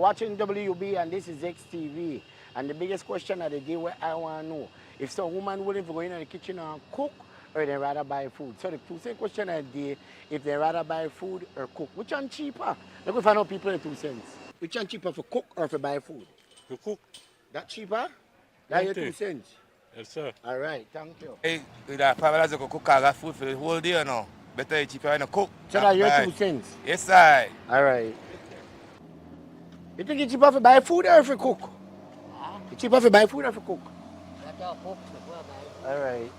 watching WUB and this is XTV. And the biggest question of the day where I want to know, if some woman willing to go in the kitchen and cook, or they rather buy food. So the two-cent question of the day, if they rather buy food or cook, which one cheaper? Let me find out people in 2 cents. Which one cheaper for cook or for buy food? To cook. That cheaper? That's your 2 cents. Yes, sir. All right, thank you. Hey, that $5 to cook all that food for the whole day, you know. Better it's cheaper than a cook. So that's your 2 cents? Yes, sir. All right. You think it's cheaper for buy food or for cook? It's cheaper for buy food or for cook? All right.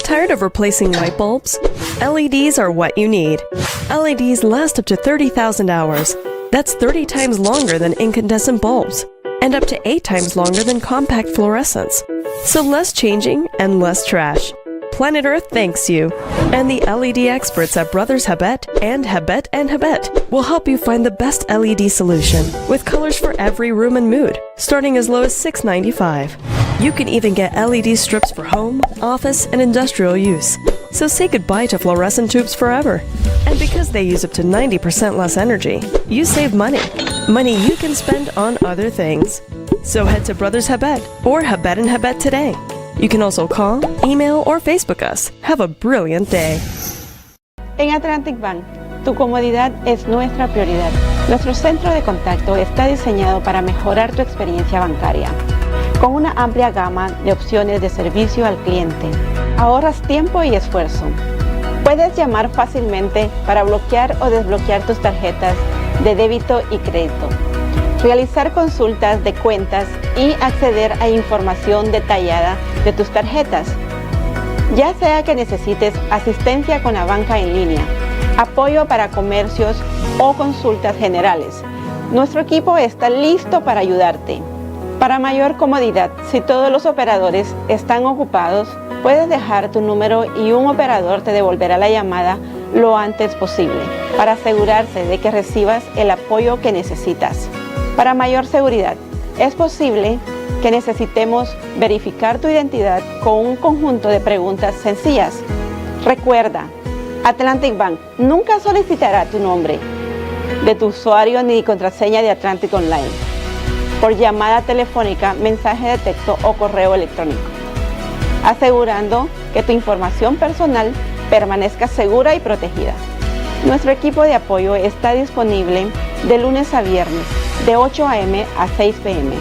Tired of replacing light bulbs? LEDs are what you need. LEDs last up to 30,000 hours. That's 30 times longer than incandescent bulbs, and up to 8 times longer than compact fluorescents. So less changing and less trash. Planet Earth thanks you. And the LED experts at Brothers Habet and Habet will help you find the best LED solution with colors for every room and mood, starting as low as $6.95. You can even get LED strips for home, office, and industrial use. So say goodbye to fluorescent tubes forever. And because they use up to 90% less energy, you save money. Money you can spend on other things. So head to Brothers Habet or Habet today. You can also call, email, or Facebook us. Have a brilliant day. En Atlantic Bank, tu comodidad es nuestra prioridad. Nuestro centro de contacto está diseñado para mejorar tu experiencia bancaria. Con una amplia gama de opciones de servicio al cliente, ahorras tiempo y esfuerzo. Puedes llamar fácilmente para bloquear o desbloquear tus tarjetas de débito y crédito, realizar consultas de cuentas y acceder a información detallada de tus tarjetas. Ya sea que necesites asistencia con la banca en línea, apoyo para comercios o consultas generales, nuestro equipo está listo para ayudarte. Para mayor comodidad, si todos los operadores están ocupados, puedes dejar tu número y un operador te devolverá la llamada lo antes posible para asegurarse de que recibas el apoyo que necesitas. Para mayor seguridad, es posible que necesitemos verificar tu identidad con un conjunto de preguntas sencillas. Recuerda, Atlantic Bank nunca solicitará tu nombre de tu usuario ni contraseña de Atlantic Online por llamada telefónica, mensaje de texto o correo electrónico, asegurando que tu información personal permanezca segura y protegida. Nuestro equipo de apoyo está disponible de lunes a viernes, de 8 a.m. a 6 p.m.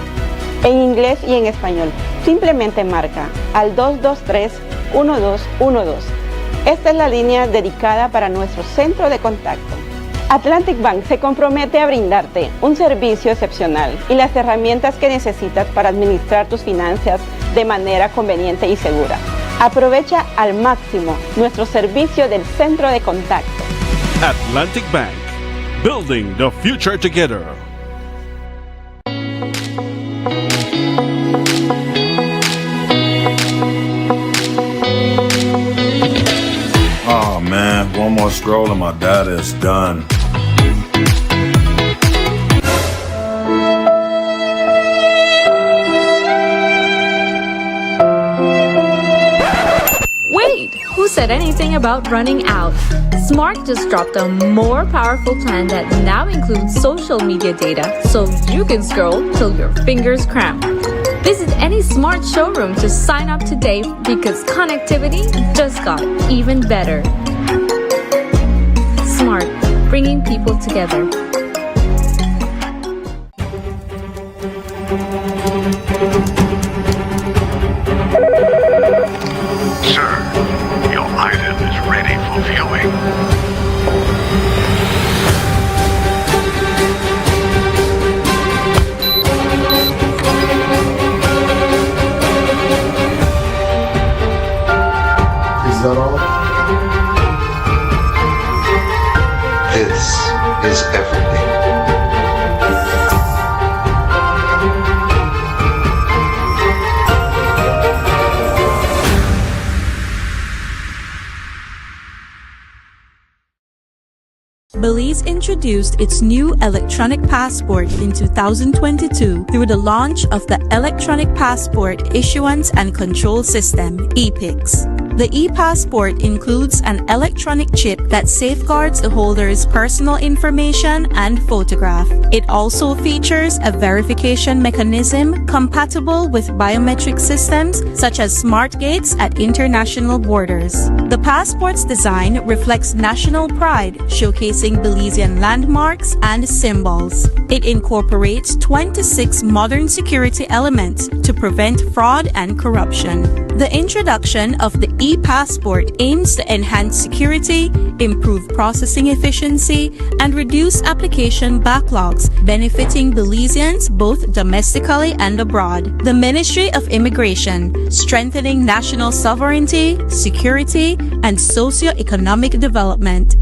en inglés y en español. Simplemente marca al 223-1212. Esta es la línea dedicada para nuestro centro de contacto. Atlantic Bank se compromete a brindarte un servicio excepcional y las herramientas que necesitas para administrar tus finanzas de manera conveniente y segura. Aprovecha al máximo nuestro servicio del centro de contacto. Atlantic Bank, building the future together. Oh man, one more scroll and my data is done. Wait, who said anything about running out? Smart just dropped a more powerful plan that now includes social media data so you can scroll till your fingers cramp. Visit any Smart showroom to sign up today because connectivity just got even better. Smart, bringing people together. Sir, your item is ready for viewing. Is that all? This is everything. Belize introduced its new electronic passport in 2022 through the launch of the Electronic Passport Issuance and Control System, EPICS. The e-passport includes an electronic chip that safeguards the holder's personal information and photograph. It also features a verification mechanism compatible with biometric systems such as smart gates at international borders. The passport's design reflects national pride, showcasing Belizean landmarks and symbols. It incorporates 26 modern security elements to prevent fraud and corruption. The introduction of the e-passport aims to enhance security, improve processing efficiency, and reduce application backlogs, benefiting Belizeans both domestically and abroad. The Ministry of Immigration, strengthening national sovereignty, security, and socio-economic development.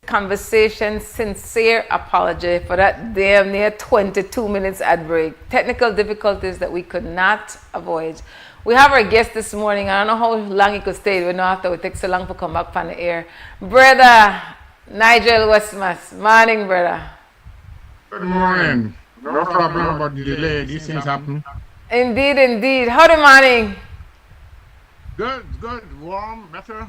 Conversation, sincere apology for that damn near 22 minutes ad break. Technical difficulties that we could not avoid. We have our guest this morning. I don't know how long he could stay. We know after it takes so long to come back on the air. Brother Nigel Westmas. Morning, brother. Good morning. No problem about the delay. These things happen. Indeed, indeed. How the morning? Good, good. Warm, better.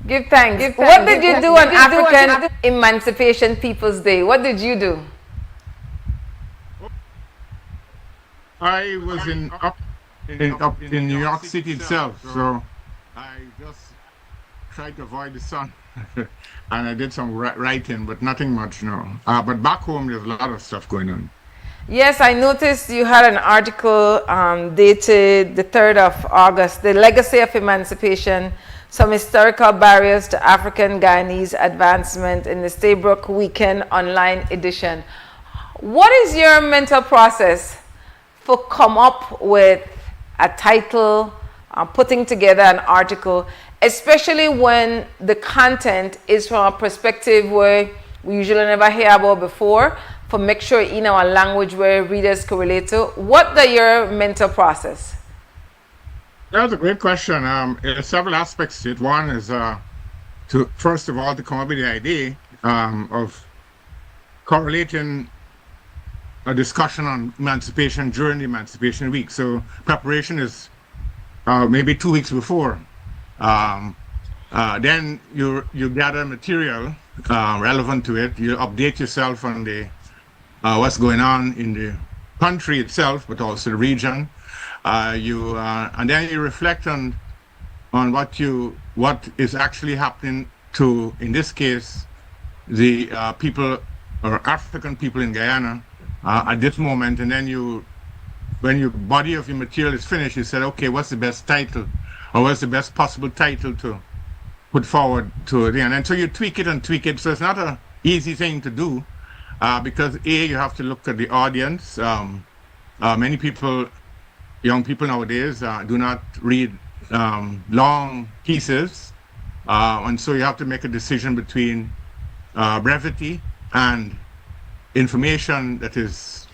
Give thanks. What did you do on African Emancipation People's Day? What did you do? I was up in New York City itself, so I just tried to avoid the sun. And I did some writing, but nothing much, no. But back home, there's a lot of stuff going on. Yes, I noticed you had an article dated the 3rd of August, The Legacy of Emancipation, Some Historical Barriers to African Guyanese Advancement in the Staybrook Weekend Online Edition. What is your mental process for come up with a title, putting together an article, especially when the content is from a perspective where we usually never hear about before, for make sure in our language where readers can relate to? What are your mental process? That's a great question. There's several aspects to it. One is to first of all to come up with the idea of correlating a discussion on emancipation during the Emancipation Week. So preparation is maybe 2 weeks before. Then you gather material relevant to it. You update yourself on the what's going on in the country itself, but also the region. And then you reflect on what is actually happening to, in this case, the people or African people in Guyana at this moment, and then you when your body of your material is finished, you said, okay, what's the best title, or what's the best possible title to put forward to it? And so you tweak it and tweak it. So it's not an easy thing to do, because you have to look at the audience. Many people, young people nowadays, do not read long pieces, and so you have to make a decision between brevity and information that is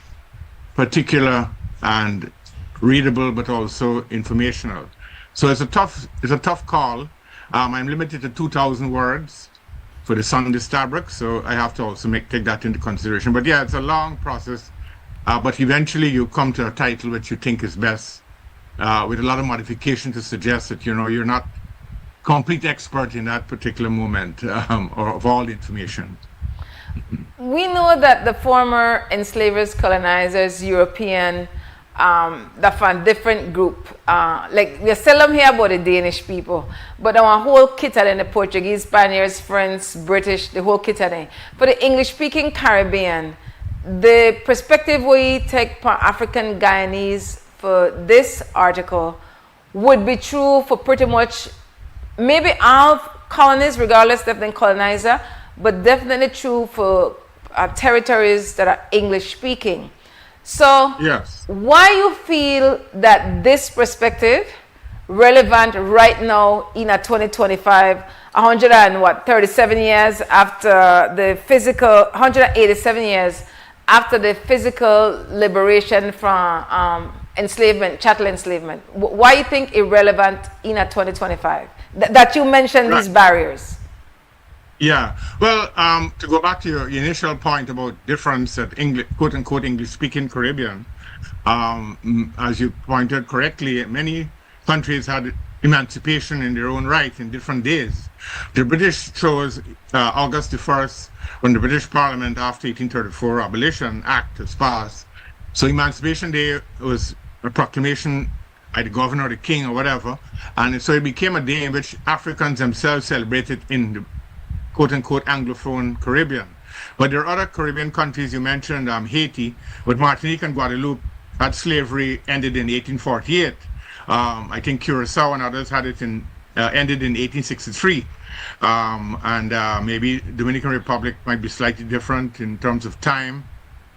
particular and readable, but also informational. So it's a tough call. I'm limited to 2,000 words for the Sunday Starbucks, so I have to also take that into consideration. But yeah, it's a long process, but eventually you come to a title which you think is best, with a lot of modification to suggest that, you know, you're not complete expert in that particular moment, or of all the information. We know that the former enslavers, colonizers, European, that's a different group. Like we seldom hear about the Danish people, but our whole kit in the Portuguese, Spaniards, French, British, the whole kit in. For the English-speaking Caribbean, the perspective we take for African Guyanese for this article would be true for pretty much maybe all colonies, regardless of the colonizer, but definitely true for territories that are English-speaking. So, yes, why you feel that this perspective relevant right now in a 2025, 137 years after the physical, 187 years after the physical liberation from enslavement, chattel enslavement? Why you think irrelevant in a 2025? That you mentioned these barriers. Yeah, well, to go back to your initial point about difference at English, quote unquote, English speaking Caribbean, as you pointed correctly, many countries had emancipation in their own right in different days. The British chose August the 1st, when the British Parliament, after 1834 Abolition Act was passed. So Emancipation Day was a proclamation by the governor or the king or whatever, and so it became a day in which Africans themselves celebrated in the quote-unquote Anglophone Caribbean. But there are other Caribbean countries you mentioned, Haiti, but Martinique and Guadeloupe had slavery ended in 1848. I think Curacao and others had it ended in 1863. And maybe Dominican Republic might be slightly different in terms of time.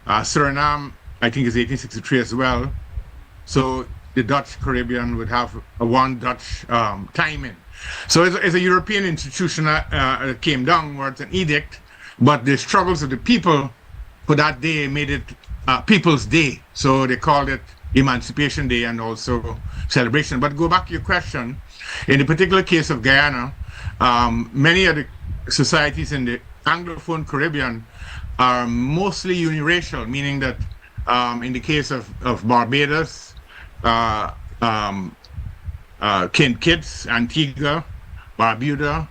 Suriname, I think, is 1863 as well. So the Dutch Caribbean would have a one Dutch timing. So it's a European institution that came downwards, an edict, but the struggles of the people for that day made it People's Day. So they called it Emancipation Day and also celebration. But go back to your question, in the particular case of Guyana, many of the societies in the Anglophone Caribbean are mostly uniracial, meaning that in the case of Barbados, Kitts, Antigua, Barbuda,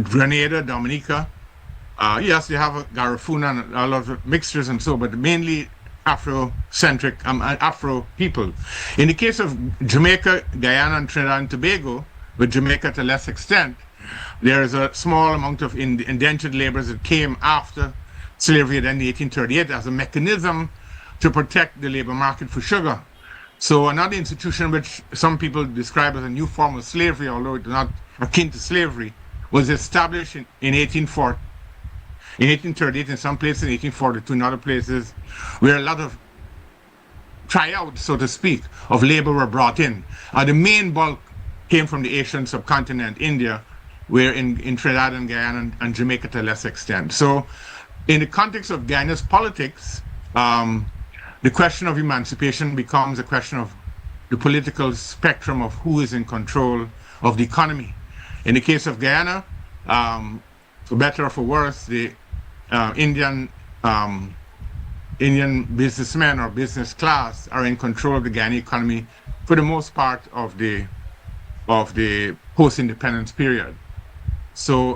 Grenada, Dominica. Yes, they have a Garifuna and a lot of mixtures and so, but mainly Afro-centric, Afro people. In the case of Jamaica, Guyana, and Trinidad and Tobago, with Jamaica to less extent, there is a small amount of indentured laborers that came after slavery in 1838 as a mechanism to protect the labor market for sugar. So another institution which some people describe as a new form of slavery, although it's not akin to slavery, was established in 1840, in 1838 in some places, in 1842 in other places, where a lot of tryouts, so to speak, of labor were brought in. The main bulk came from the Asian subcontinent, India, where in Trinidad and Guyana and Jamaica to a less extent. So in the context of Guyana's politics, the question of emancipation becomes a question of the political spectrum of who is in control of the economy. In the case of Guyana, for better or for worse, the Indian businessmen or business class are in control of the Ghanaian economy for the most part of the post-independence period. So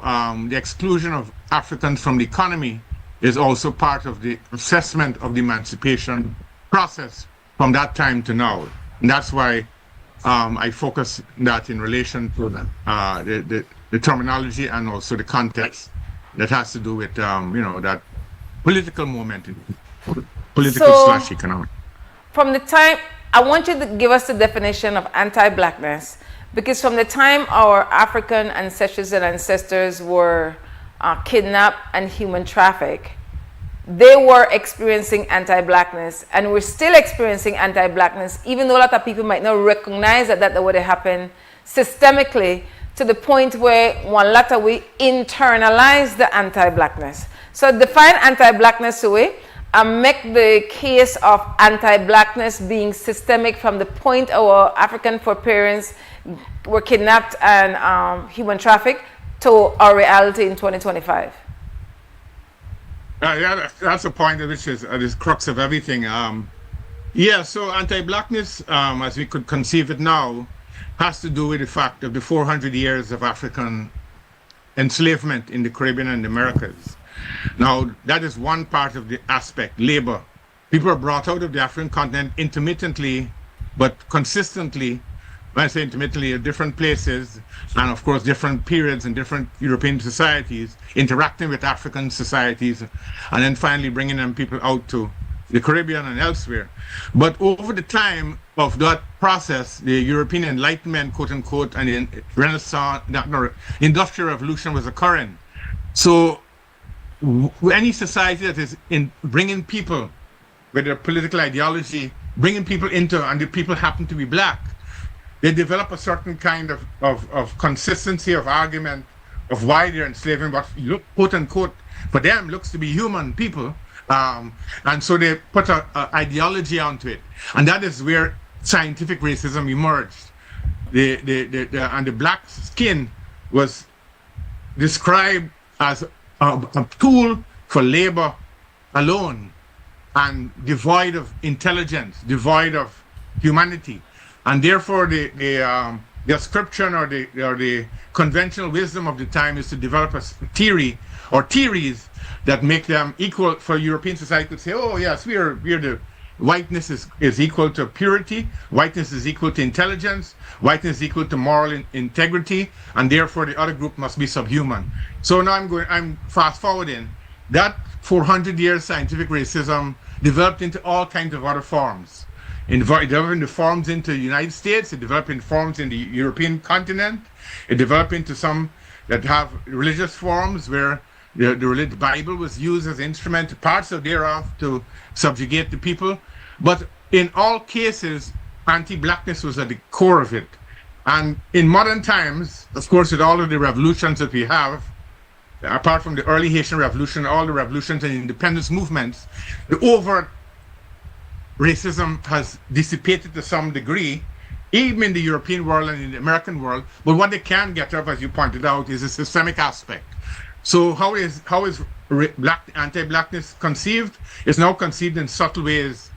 the exclusion of Africans from the economy is also part of the assessment of the emancipation process from that time to now. And that's why I focus that in relation to the terminology and also the context that has to do with, that political moment, political / economic. from the time, I want you to give us the definition of anti-blackness, because from the time our African ancestors and ancestors were kidnapped and human trafficked, they were experiencing anti-blackness, and we're still experiencing anti-blackness, even though a lot of people might not recognize that would have happened systemically, to the point where one latter we internalize the anti-blackness. So define anti-blackness away and make the case of anti-blackness being systemic from the point our African foreparents were kidnapped and human trafficked to our reality in 2025. Yeah, that's a point which is the crux of everything. Yeah, so anti-blackness, as we could conceive it now, has to do with the fact of the 400 years of African enslavement in the Caribbean and the Americas. Now, that is one part of the aspect, labor. People are brought out of the African continent intermittently, but consistently. When I say intermittently, at different places, and of course different periods in different European societies, interacting with African societies, and then finally bringing them people out to the Caribbean and elsewhere. But over the time of that process, the European Enlightenment, quote unquote, and the Renaissance, the Industrial Revolution was occurring. So any society that is in bringing people with their political ideology, bringing people into, and the people happen to be black, they develop a certain kind of consistency of argument of why they're enslaving what look, quote unquote, for them looks to be human people. And so they put an ideology onto it. And that is where scientific racism emerged. And the black skin was described as a tool for labor alone and devoid of intelligence, devoid of humanity. And therefore, the description or the conventional wisdom of the time is to develop a theory or theories that make them equal. For European society to say, oh yes, we're the whiteness is equal to purity, whiteness is equal to intelligence, whiteness is equal to moral integrity, and therefore the other group must be subhuman. So now I'm fast forwarding. That 400 years scientific racism developed into all kinds of other forms. It developed into forms into the United States, it developed into forms in the European continent, it developed into some that have religious forms where the Bible was used as an instrument, parts of thereof, to subjugate the people. But in all cases, anti-blackness was at the core of it. And in modern times, of course, with all of the revolutions that we have, apart from the early Haitian Revolution, all the revolutions and independence movements, the overt racism has dissipated to some degree, even in the European world and in the American world. But what they can get of, as you pointed out, is a systemic aspect. So how is anti-blackness conceived? It's now conceived in subtle ways.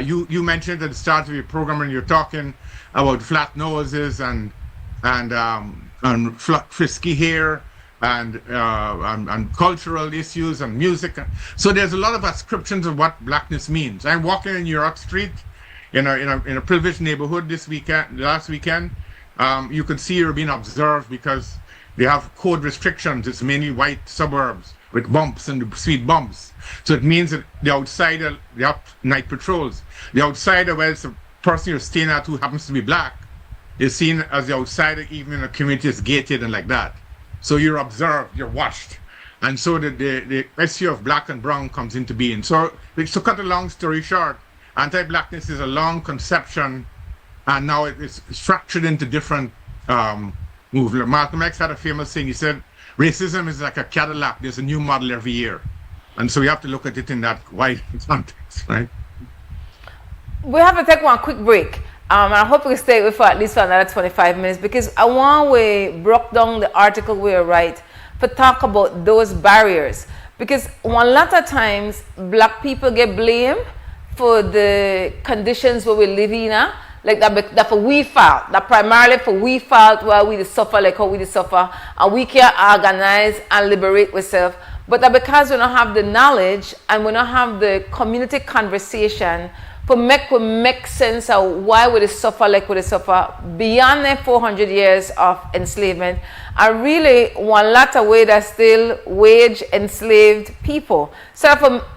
You mentioned at the start of your program when you're talking about flat noses and frisky hair and cultural issues and music. So there's a lot of ascriptions of what blackness means. I'm walking in New York Street in a privileged neighborhood last weekend. You could see you're being observed because they have code restrictions. It's mainly white suburbs with bumps and speed bumps. So it means that the outsider, they have night patrols. The outsider, where it's a person you're staying at who happens to be black, is seen as the outsider even in a community that's gated and like that. So you're observed, you're watched. And so the issue of black and brown comes into being. So to cut a long story short, anti-blackness is a long conception, and now it's fractured into different movements. Malcolm X had a famous saying. He said, racism is like a Cadillac. There's a new model every year. And so we have to look at it in that wide context, right? We have to take one quick break. I hope we stay with for at least for another 25 minutes, because I want we broke down the article we write to talk about those barriers. Because one lot of times black people get blamed for the conditions where we live in, like that for we fault, that primarily for we fault while we suffer like how we suffer, and we can organize and liberate ourselves. But that because we don't have the knowledge and we don't have the community conversation for make sense of why we suffer like we suffer beyond the 400 years of enslavement. I really one lot of way that still wage enslaved people. So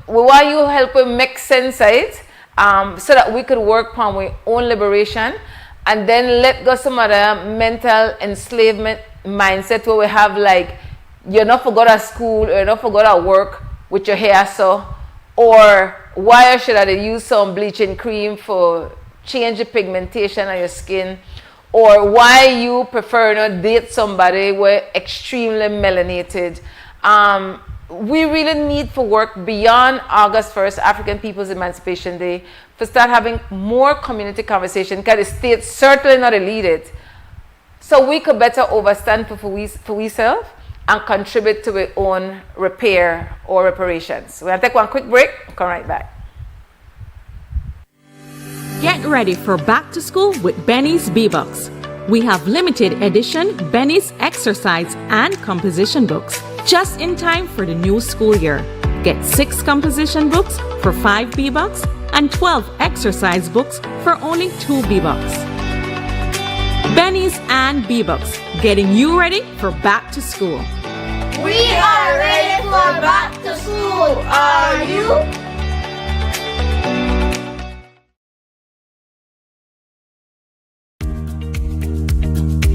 why you help me make sense of it so that we could work on our own liberation and then let go some other mental enslavement mindset where we have like, you're not for go to school or you're not for go to work with your hair so, or why should I use some bleaching cream for change the pigmentation of your skin, or why you prefer not date somebody who extremely melanated. We really need to work beyond August 1st, African People's Emancipation Day, to start having more community conversation, because the state certainly not lead it. So we could better overstand for we self and contribute to our own repair or reparations. We're gonna take one quick break, come right back. Get ready for back to school with Benny's B-Books. We have limited edition Benny's exercise and composition books just in time for the new school year. Get 6 composition books for 5 B-Bucks and 12 exercise books for only 2 B-Bucks. Benny's and B-Bucks, getting you ready for back to school. We are ready for back to school. Are you?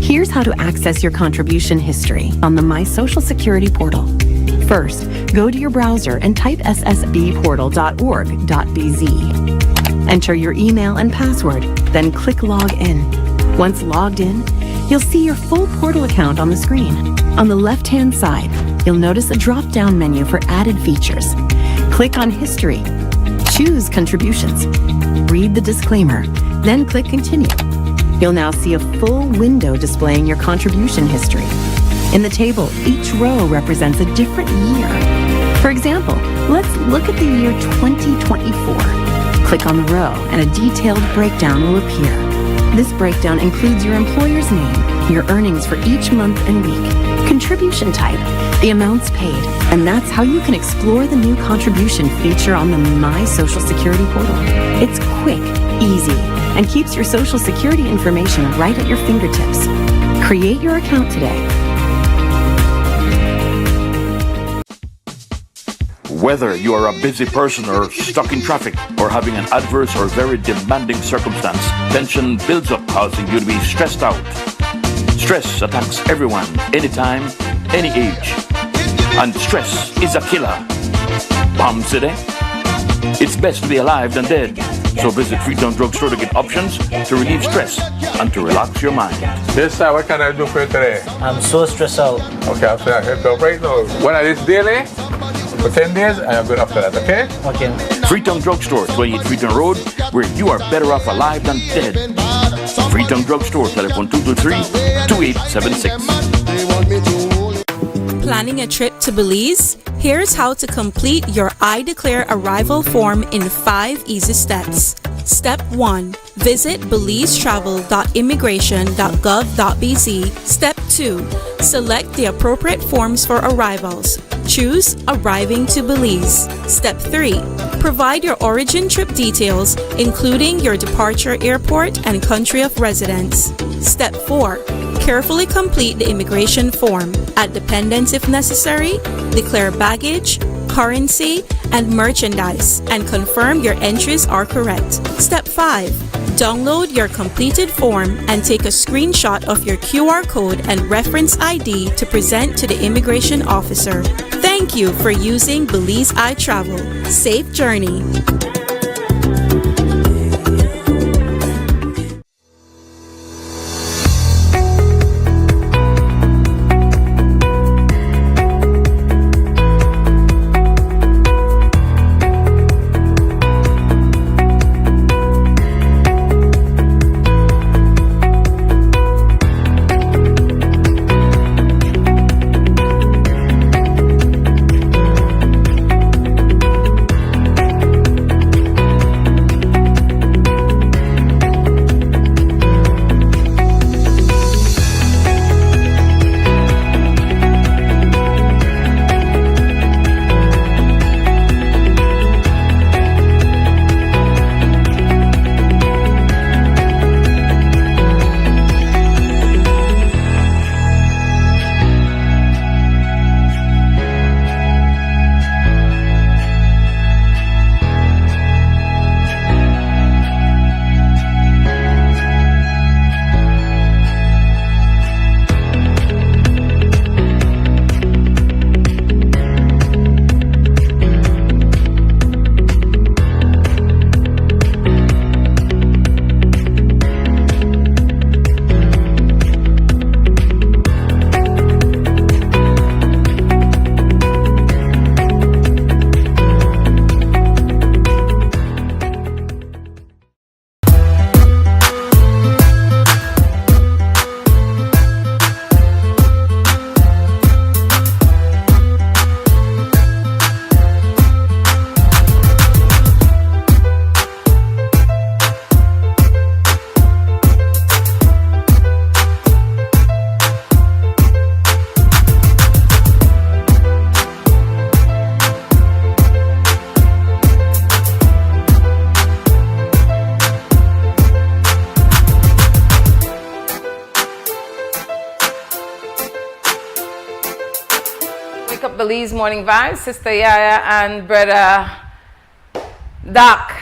Here's how to access your contribution history on the My Social Security portal. First, go to your browser and type ssbportal.org.bz. Enter your email and password, then click Log In. Once logged in, you'll see your full portal account on the screen. On the left-hand side, you'll notice a drop-down menu for added features. Click on History. Choose Contributions. Read the disclaimer, then click Continue. You'll now see a full window displaying your contribution history. In the table, each row represents a different year. For example, let's look at the year 2024. Click on the row and a detailed breakdown will appear. This breakdown includes your employer's name, your earnings for each month and week, contribution type, the amounts paid, and that's how you can explore the new contribution feature on the My Social Security portal. It's quick, easy, and keeps your Social Security information right at your fingertips. Create your account today. Whether you are a busy person or stuck in traffic or having an adverse or very demanding circumstance, tension builds up, causing you to be stressed out. Stress attacks everyone, anytime, any age. And stress is a killer. Palm City? It's best to be alive than dead. So visit Freetown Drugstore to get options to relieve stress and to relax your mind. This time, what can I do for you today? I'm so stressed out. Okay, I'm saying I help you right now. When I this daily, for 10 days, I am good after that, okay? Okay. Freetown Drugstore, 28 Freetown Road, where you are better off alive than dead. Freetown Drugstore, telephone 223-2876. Planning a trip to Belize? Here's how to complete your I Declare Arrival form in 5 easy steps. Step 1. Visit belizetravel.immigration.gov.bz. Step 2. Select the appropriate forms for arrivals. Choose Arriving to Belize. Step 3. Provide your origin trip details, including your departure airport and country of residence. Step 4. Carefully complete the immigration form. Add dependents if necessary, declare baggage, currency, and merchandise, and confirm your entries are correct. Step 5. Download your completed form and take a screenshot of your QR code and reference ID to present to the immigration officer. Thank you for using Belize iTravel. Safe journey. Lee's Morning Vibes, Sister YaYa, and Brother Doc,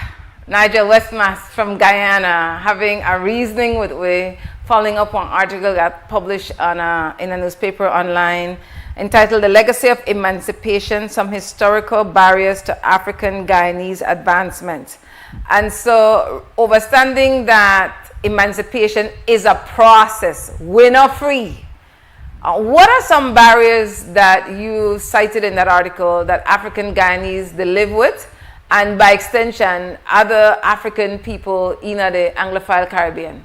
Nigel Westmas from Guyana, having a reasoning with we, following up on an article that published on in a newspaper online entitled The Legacy of Emancipation, Some Historical Barriers to African Guyanese Advancement. And so, understanding that emancipation is a process, we're not free. What are some barriers that you cited in that article that African Guyanese they live with, and by extension, other African people in the Anglophile Caribbean?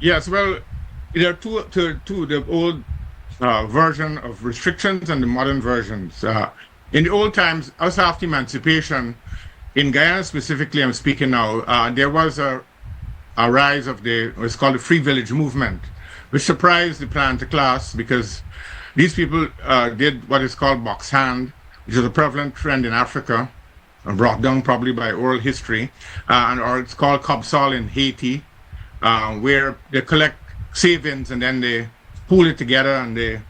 Yes, well, there are two the old version of restrictions and the modern versions. In the old times, us after emancipation, in Guyana specifically, I'm speaking now, there was a rise of what's called the Free Village movement, which surprised the planter class because these people did what is called box hand, which is a prevalent trend in Africa, brought down probably by oral history, or it's called Cobsol in Haiti, where they collect savings and then they pool it together and they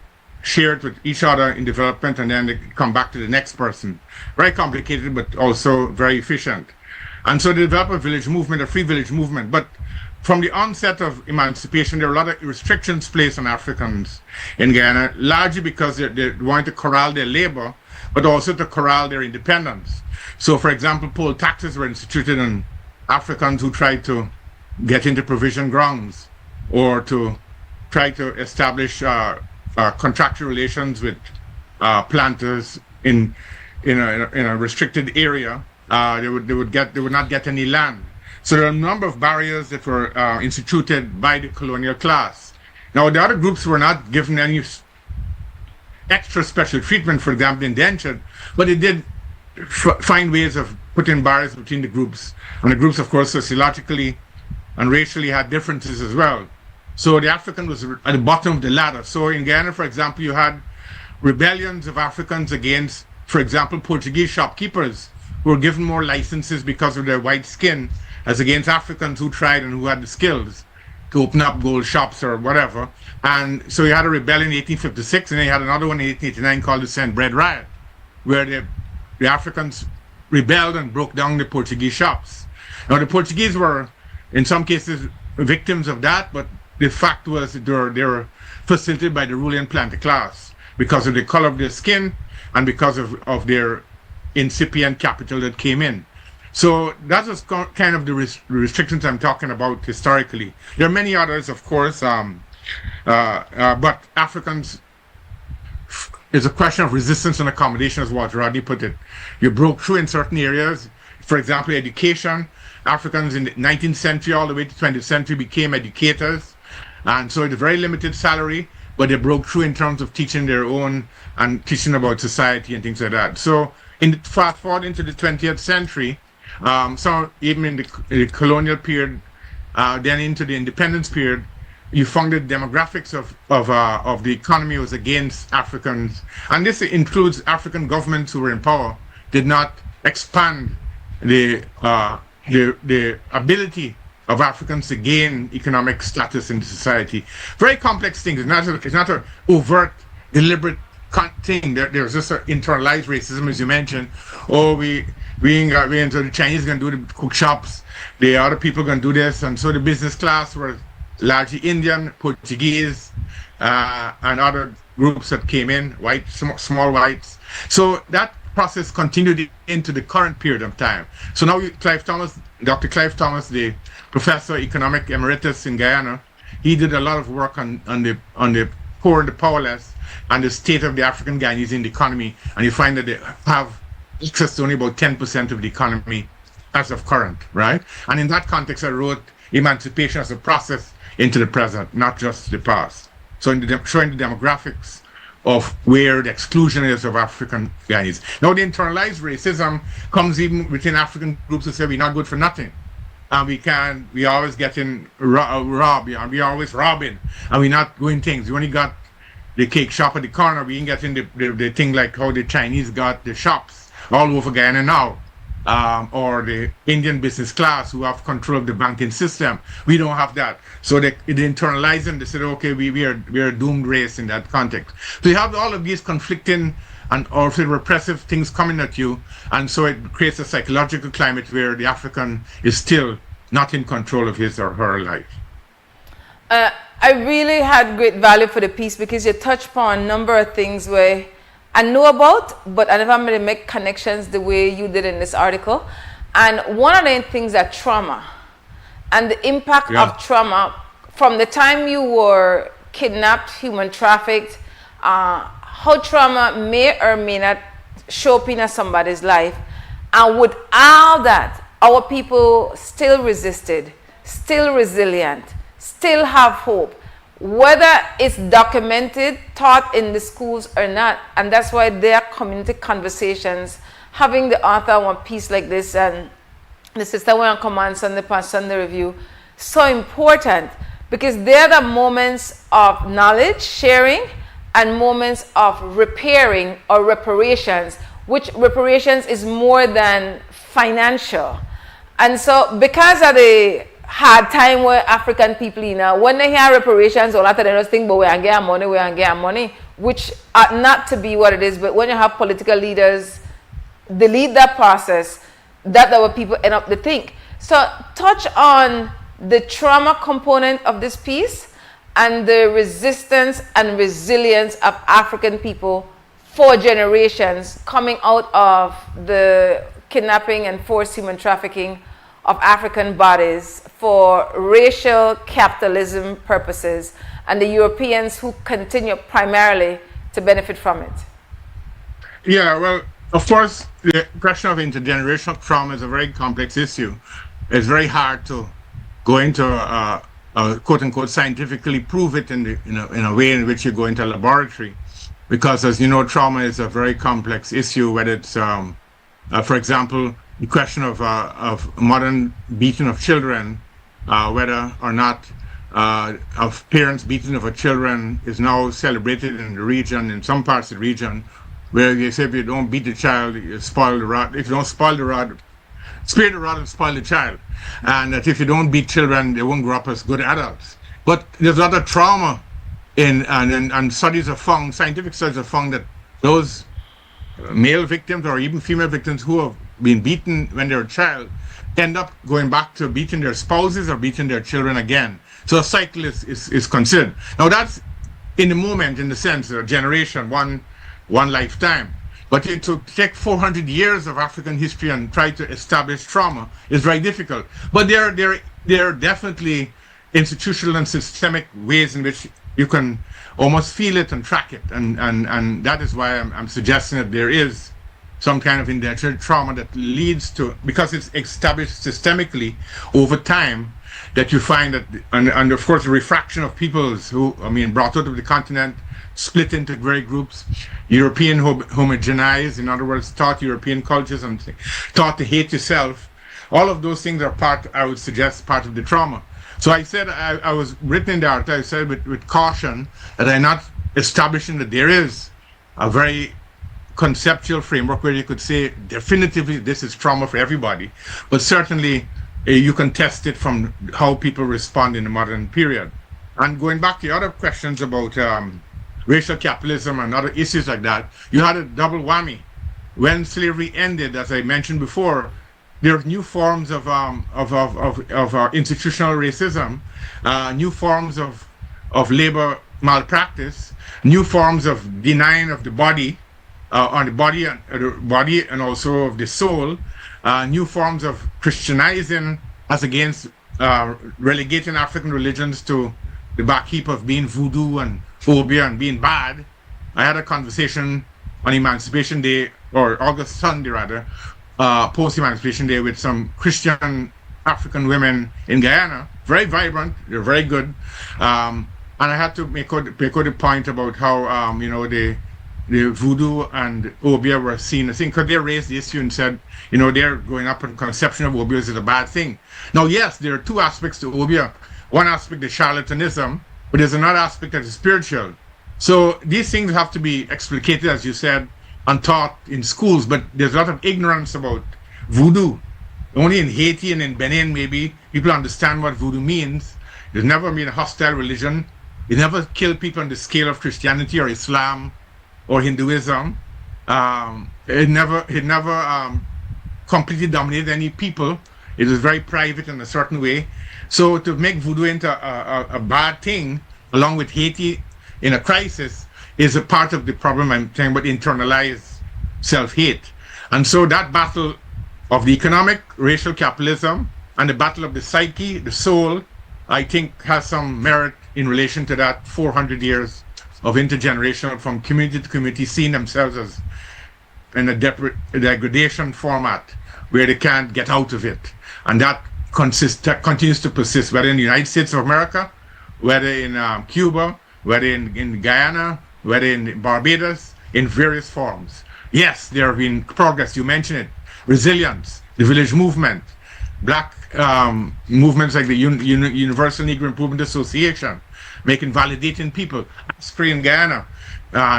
share it with each other in development, and then they come back to the next person. Very complicated, but also very efficient. And so they developed a village movement, a free village movement. But from the onset of emancipation, there were a lot of restrictions placed on Africans in Guyana, largely because they wanted to corral their labor, but also to corral their independence. So, for example, poll taxes were instituted on Africans who tried to get into provision grounds or to try to establish contractual relations with planters in a restricted area. They would not get any land. So there are a number of barriers that were instituted by the colonial class. Now the other groups were not given any extra special treatment, for example, the indentured, but they did find ways of putting barriers between the groups. And the groups, of course, sociologically and racially had differences as well. So the African was at the bottom of the ladder. So in Guyana, for example, you had rebellions of Africans against, for example, Portuguese shopkeepers who were given more licenses because of their white skin, as against Africans who tried and who had the skills to open up gold shops or whatever. And so you had a rebellion in 1856, and then you had another one in 1889 called the Cent Bread Riot, where the Africans rebelled and broke down the Portuguese shops. Now the Portuguese were, in some cases, victims of that, but the fact was that they were facilitated by the ruling planter class because of the color of their skin and because of their incipient capital that came in. So that was kind of the restrictions I'm talking about historically. There are many others, of course, but Africans, it's a question of resistance and accommodation, as Walter Rodney put it. You broke through in certain areas. For example, education. Africans in the 19th century all the way to 20th century became educators. And so it's a very limited salary, but they broke through in terms of teaching their own and teaching about society and things like that. So fast forward into the 20th century, so even in the colonial period, then into the independence period, you found that demographics of the economy was against Africans. And this includes African governments who were in power, did not expand the ability of Africans to gain economic status in society. Very complex things. It's not an overt, deliberate thing. There's just an internalized racism, as you mentioned. Oh, so the Chinese going to do the cook shops, the other people going to do this, and so the business class were largely Indian, Portuguese, and other groups that came in, white, small whites. So that process continued into the current period of time. So now Dr. Clive Thomas, the professor economic emeritus in Guyana, he did a lot of work on the poor and the powerless and the state of the African Guyanese in the economy, and you find that they have access to only about 10% of the economy as of current, right? And in that context, I wrote Emancipation as a Process into the Present, not just the past. So showing the demographics of where the exclusion is of African Guyanese. Now the internalized racism comes even within African groups who say we're not good for nothing. And we always getting robbed, and we always robbing, and we're not doing things. We only got the cake shop at the corner, we ain't getting the thing like how the Chinese got the shops all over Guyana now. or the Indian business class who have control of the banking system. We don't have that. So they internalized and they said, okay, we are a doomed race in that context. So you have all of these conflicting and also repressive things coming at you. And so it creates a psychological climate where the African is still not in control of his or her life. I really had great value for the piece because you touched upon a number of things where I know about, but I never made make connections the way you did in this article. And one of the things that trauma and the impact of trauma from the time you were kidnapped, human trafficked, how trauma may or may not show up in somebody's life. And with all that, our people still resisted, still resilient, still have hope, whether it's documented, taught in the schools or not. And that's why there are community conversations. Having the author on a piece like this and the sister went on command Sunday past Sunday review, so important because they're the moments of knowledge sharing and moments of repairing or reparations, which reparations is more than financial. And so because of the hard time where African people, when they hear reparations, all that they just think, but we can get money, which ought not to be what it is. But when you have political leaders delete that process, that's what people end up to think. So touch on the trauma component of this piece and the resistance and resilience of African people for generations coming out of the kidnapping and forced human trafficking of African bodies for racial capitalism purposes, and the Europeans who continue primarily to benefit from it. Yeah, well, of course, the question of intergenerational trauma is a very complex issue. It's very hard to go into quote-unquote scientifically prove it in a way in which you go into a laboratory, because as you know, trauma is a very complex issue, whether it's, for example, the question of modern beating of children, whether or not of parents beating of children is now celebrated in the region, in some parts of the region, where they say if you don't beat the child, you spoil the rod. If you don't spoil the rod, spare the rod and spoil the child. And that if you don't beat children, they won't grow up as good adults. But there's a lot of trauma and studies have found, scientific studies have found that those male victims or even female victims who have been beaten when they're a child end up going back to beating their spouses or beating their children again. So a cycle is considered. Now that's in the moment, in the sense of a generation, one lifetime. But to take 400 years of African history and try to establish trauma is very difficult. But there are definitely institutional and systemic ways in which you can almost feel it and track it. And that is why I'm suggesting that there is some kind of indentured trauma that leads to, because it's established systemically over time, that you find that, and of course the refraction of peoples who, brought out of the continent, split into great groups, European homogenized, in other words, taught European cultures and taught to hate yourself. All of those things are part, I would suggest, part of the trauma. So I said, I was written in the article, I said with caution that I'm not establishing that there is a very conceptual framework where you could say definitively this is trauma for everybody, but certainly you can test it from how people respond in the modern period. And going back to other questions about racial capitalism and other issues like that, you had a double whammy. When slavery ended, as I mentioned before, there are new forms of institutional racism, new forms of labor malpractice, new forms of denying of the body, on the body and also of the soul, new forms of Christianizing as against relegating African religions to the back heap of being voodoo and phobia and being bad. I had a conversation on Emancipation Day, or August Sunday rather, post-Emancipation Day, with some Christian African women in Guyana. Very vibrant, they're very good. And I had to make out the point about how, the voodoo and obia were seen, I think, because they raised the issue and said, they're going up in conception of obia is a bad thing. Now, yes, there are two aspects to obia. One aspect is charlatanism, but there's another aspect that is spiritual. So these things have to be explicated, as you said, and taught in schools, but there's a lot of ignorance about voodoo. Only in Haiti and in Benin, maybe, people understand what voodoo means. It's never been a hostile religion. It never killed people on the scale of Christianity or Islam or Hinduism. It never completely dominated any people. It was very private in a certain way. So to make voodoo into a bad thing, along with Haiti in a crisis, is a part of the problem I'm saying about internalized self-hate. And so that battle of the economic, racial capitalism, and the battle of the psyche, the soul, I think has some merit in relation to that 400 years of intergenerational, from community to community, seeing themselves as in a degradation format where they can't get out of it. And that continues to persist, whether in the United States of America, whether in Cuba, whether in Guyana, whether in Barbados, in various forms. Yes, there have been progress, you mentioned it, resilience, the village movement, black movements like the Universal Negro Improvement Association, making validating people, Asprey in Guyana,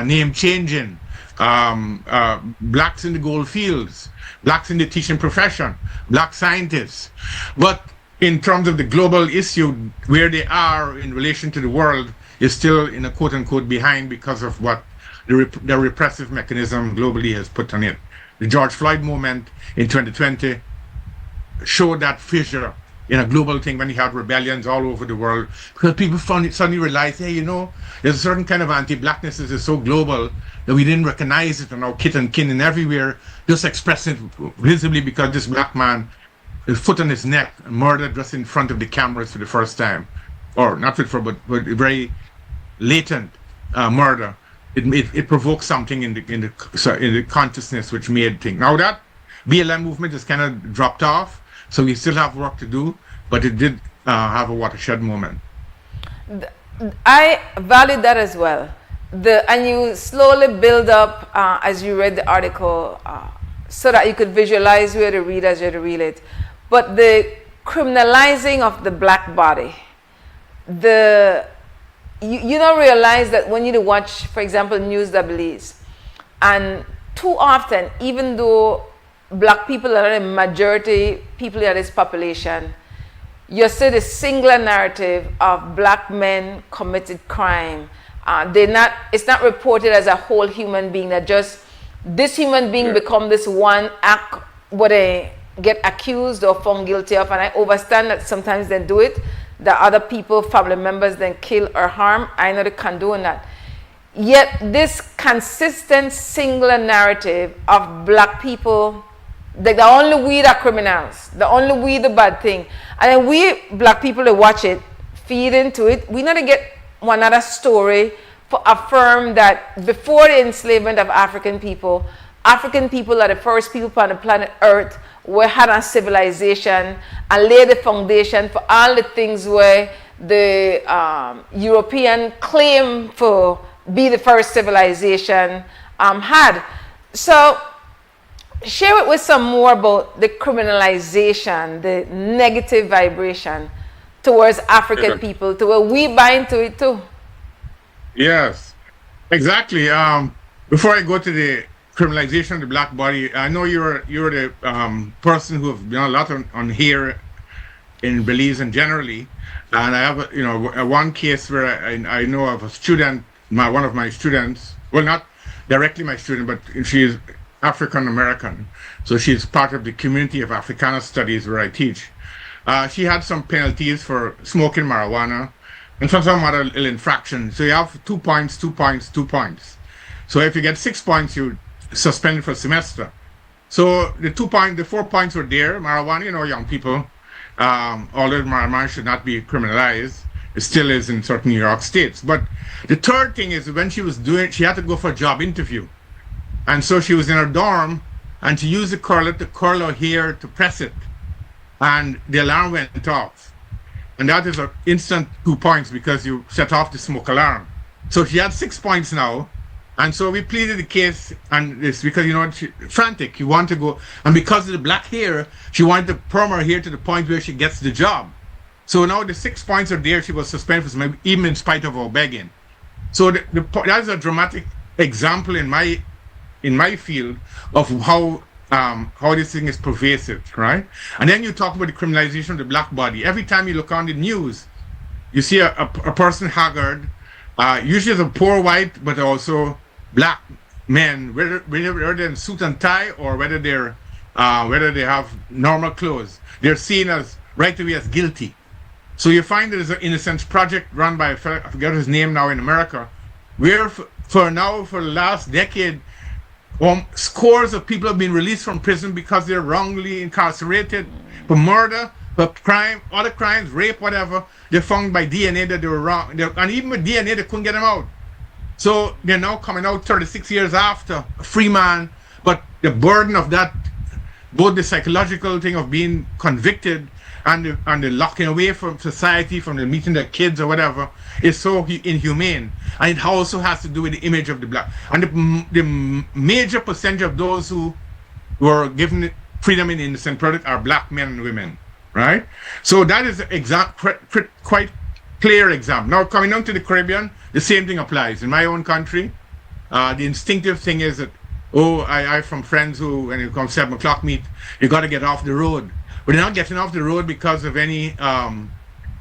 name changing, blacks in the gold fields, blacks in the teaching profession, black scientists. But in terms of the global issue, where they are in relation to the world is still in a quote-unquote behind because of what the repressive mechanism globally has put on it. The George Floyd movement in 2020 showed that fissure in a global thing when you had rebellions all over the world, because people suddenly realized, hey, you know, there's a certain kind of anti-blackness that is so global that we didn't recognize it, and now kit and kin and everywhere just expressing it visibly because this black man, his foot on his neck, murdered just in front of the cameras for the first time, or not but very latent murder. It provoked something in the consciousness which made things. Now that BLM movement has kind of dropped off, so we still have work to do, but it did have a watershed moment. I value that as well. And you slowly build up as you read the article so that you could visualize where to read as you had to read it. But the criminalizing of the black body, you don't realize that when you watch, for example, news WEs, and too often, even though black people are the majority people in this population, you see the singular narrative of black men committed crime. It's not reported as a whole human being, that just this human being become this one act what they get accused or found guilty of. And I understand that sometimes they do it, that other people, family members, then kill or harm. I know they condone that. Yet this consistent singular narrative of black people, like the only we are criminals, the only we the bad thing. And then we black people that watch it, feed into it. We need to get one other story for affirm that before the enslavement of African people are the first people on the planet Earth who had a civilization and laid the foundation for all the things where the European claim for be the first civilization had. So share it with some more about the criminalization, the negative vibration towards African people, to where we buy into it too. Yes, exactly. Before I go to the criminalization of the black body, I know you're the person who have done a lot on here in Belize and generally, and I have one case where I know of a student, one of my students, well, not directly my student, but she is African American, so she's part of the community of Africana Studies where I teach. She had some penalties for smoking marijuana and for some other little infraction. So you have 2 points, 2 points, 2 points. So if you get 6 points, you suspended for a semester. So the 4 points were there. Marijuana, young people, although marijuana should not be criminalized, it still is in certain New York states. But the third thing is when she had to go for a job interview. And so she was in her dorm, and she used the curler to curl her hair to press it. And the alarm went off. And that is an instant 2 points because you set off the smoke alarm. So she had 6 points now. And so we pleaded the case, and it's because, she's frantic. You want to go, and because of the black hair, she wanted to perm her hair to the point where she gets the job. So now the 6 points are there. She was suspended for maybe even in spite of her begging. So that's a dramatic example in my field of how how this thing is pervasive, right? And then you talk about the criminalization of the black body. Every time you look on the news, you see a person haggard, usually as a poor white, but also black men, whether they're in suit and tie or whether they have normal clothes, they're seen as right away as guilty. So you find there's an innocence project run by I forget his name now in America, where for the last decade, scores of people have been released from prison because they're wrongly incarcerated for murder, for crime, other crimes, rape, whatever. They're found by DNA that they were wrong, and even with DNA they couldn't get them out. So they're now coming out 36 years after, a free man, but the burden of that, both the psychological thing of being convicted and the locking away from society, from the meeting their kids or whatever, is so inhumane. And it also has to do with the image of the black. And the major percentage of those who were given freedom in innocent product are black men and women, right? So that is quite clear example. Now coming down to the Caribbean, the same thing applies. In my own country, the instinctive thing is that, I from friends who, when it comes 7 o'clock meet, you got to get off the road. But they're not getting off the road because of any of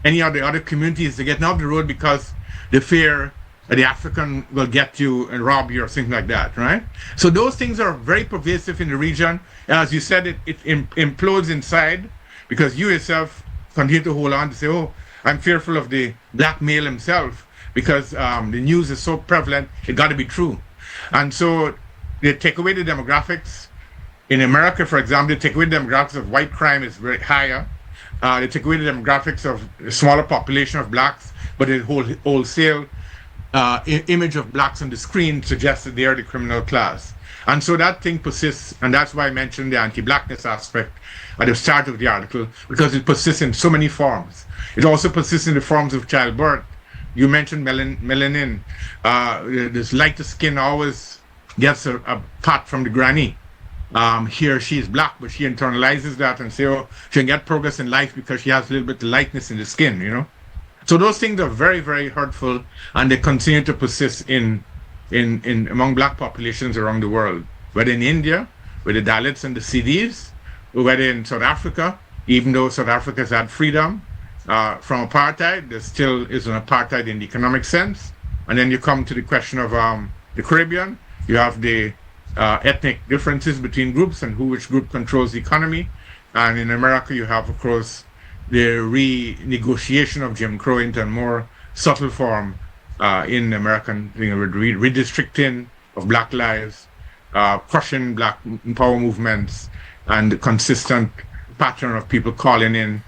the other communities. They're getting off the road because they fear the African will get you and rob you or something like that, right? So those things are very pervasive in the region. As you said, it implodes inside because you yourself continue to hold on to say, I'm fearful of the black male himself because the news is so prevalent, it got to be true. And so they take away the demographics. In America, for example, they take away the demographics of white crime is very higher. They take away the demographics of a smaller population of blacks, but the wholesale image of blacks on the screen suggests that they are the criminal class. And so that thing persists, and that's why I mentioned the anti-blackness aspect at the start of the article, because it persists in so many forms. It also persists in the forms of childbirth. You mentioned melanin. This lighter skin always gets a pat from the granny. He or she is black, but she internalizes that and say, she can get progress in life because she has a little bit of lightness in the skin, you know? So those things are very, very hurtful, and they continue to persist in among black populations around the world, whether in India, with the Dalits and the Siddhis, or whether in South Africa, even though South Africa has had freedom from apartheid, there still is an apartheid in the economic sense. And then you come to the question of the Caribbean, you have the ethnic differences between groups and which group controls the economy. And in America, you have, of course, the renegotiation of Jim Crow into a more subtle form in American, redistricting of black lives, crushing black power movements, and the consistent pattern of people calling in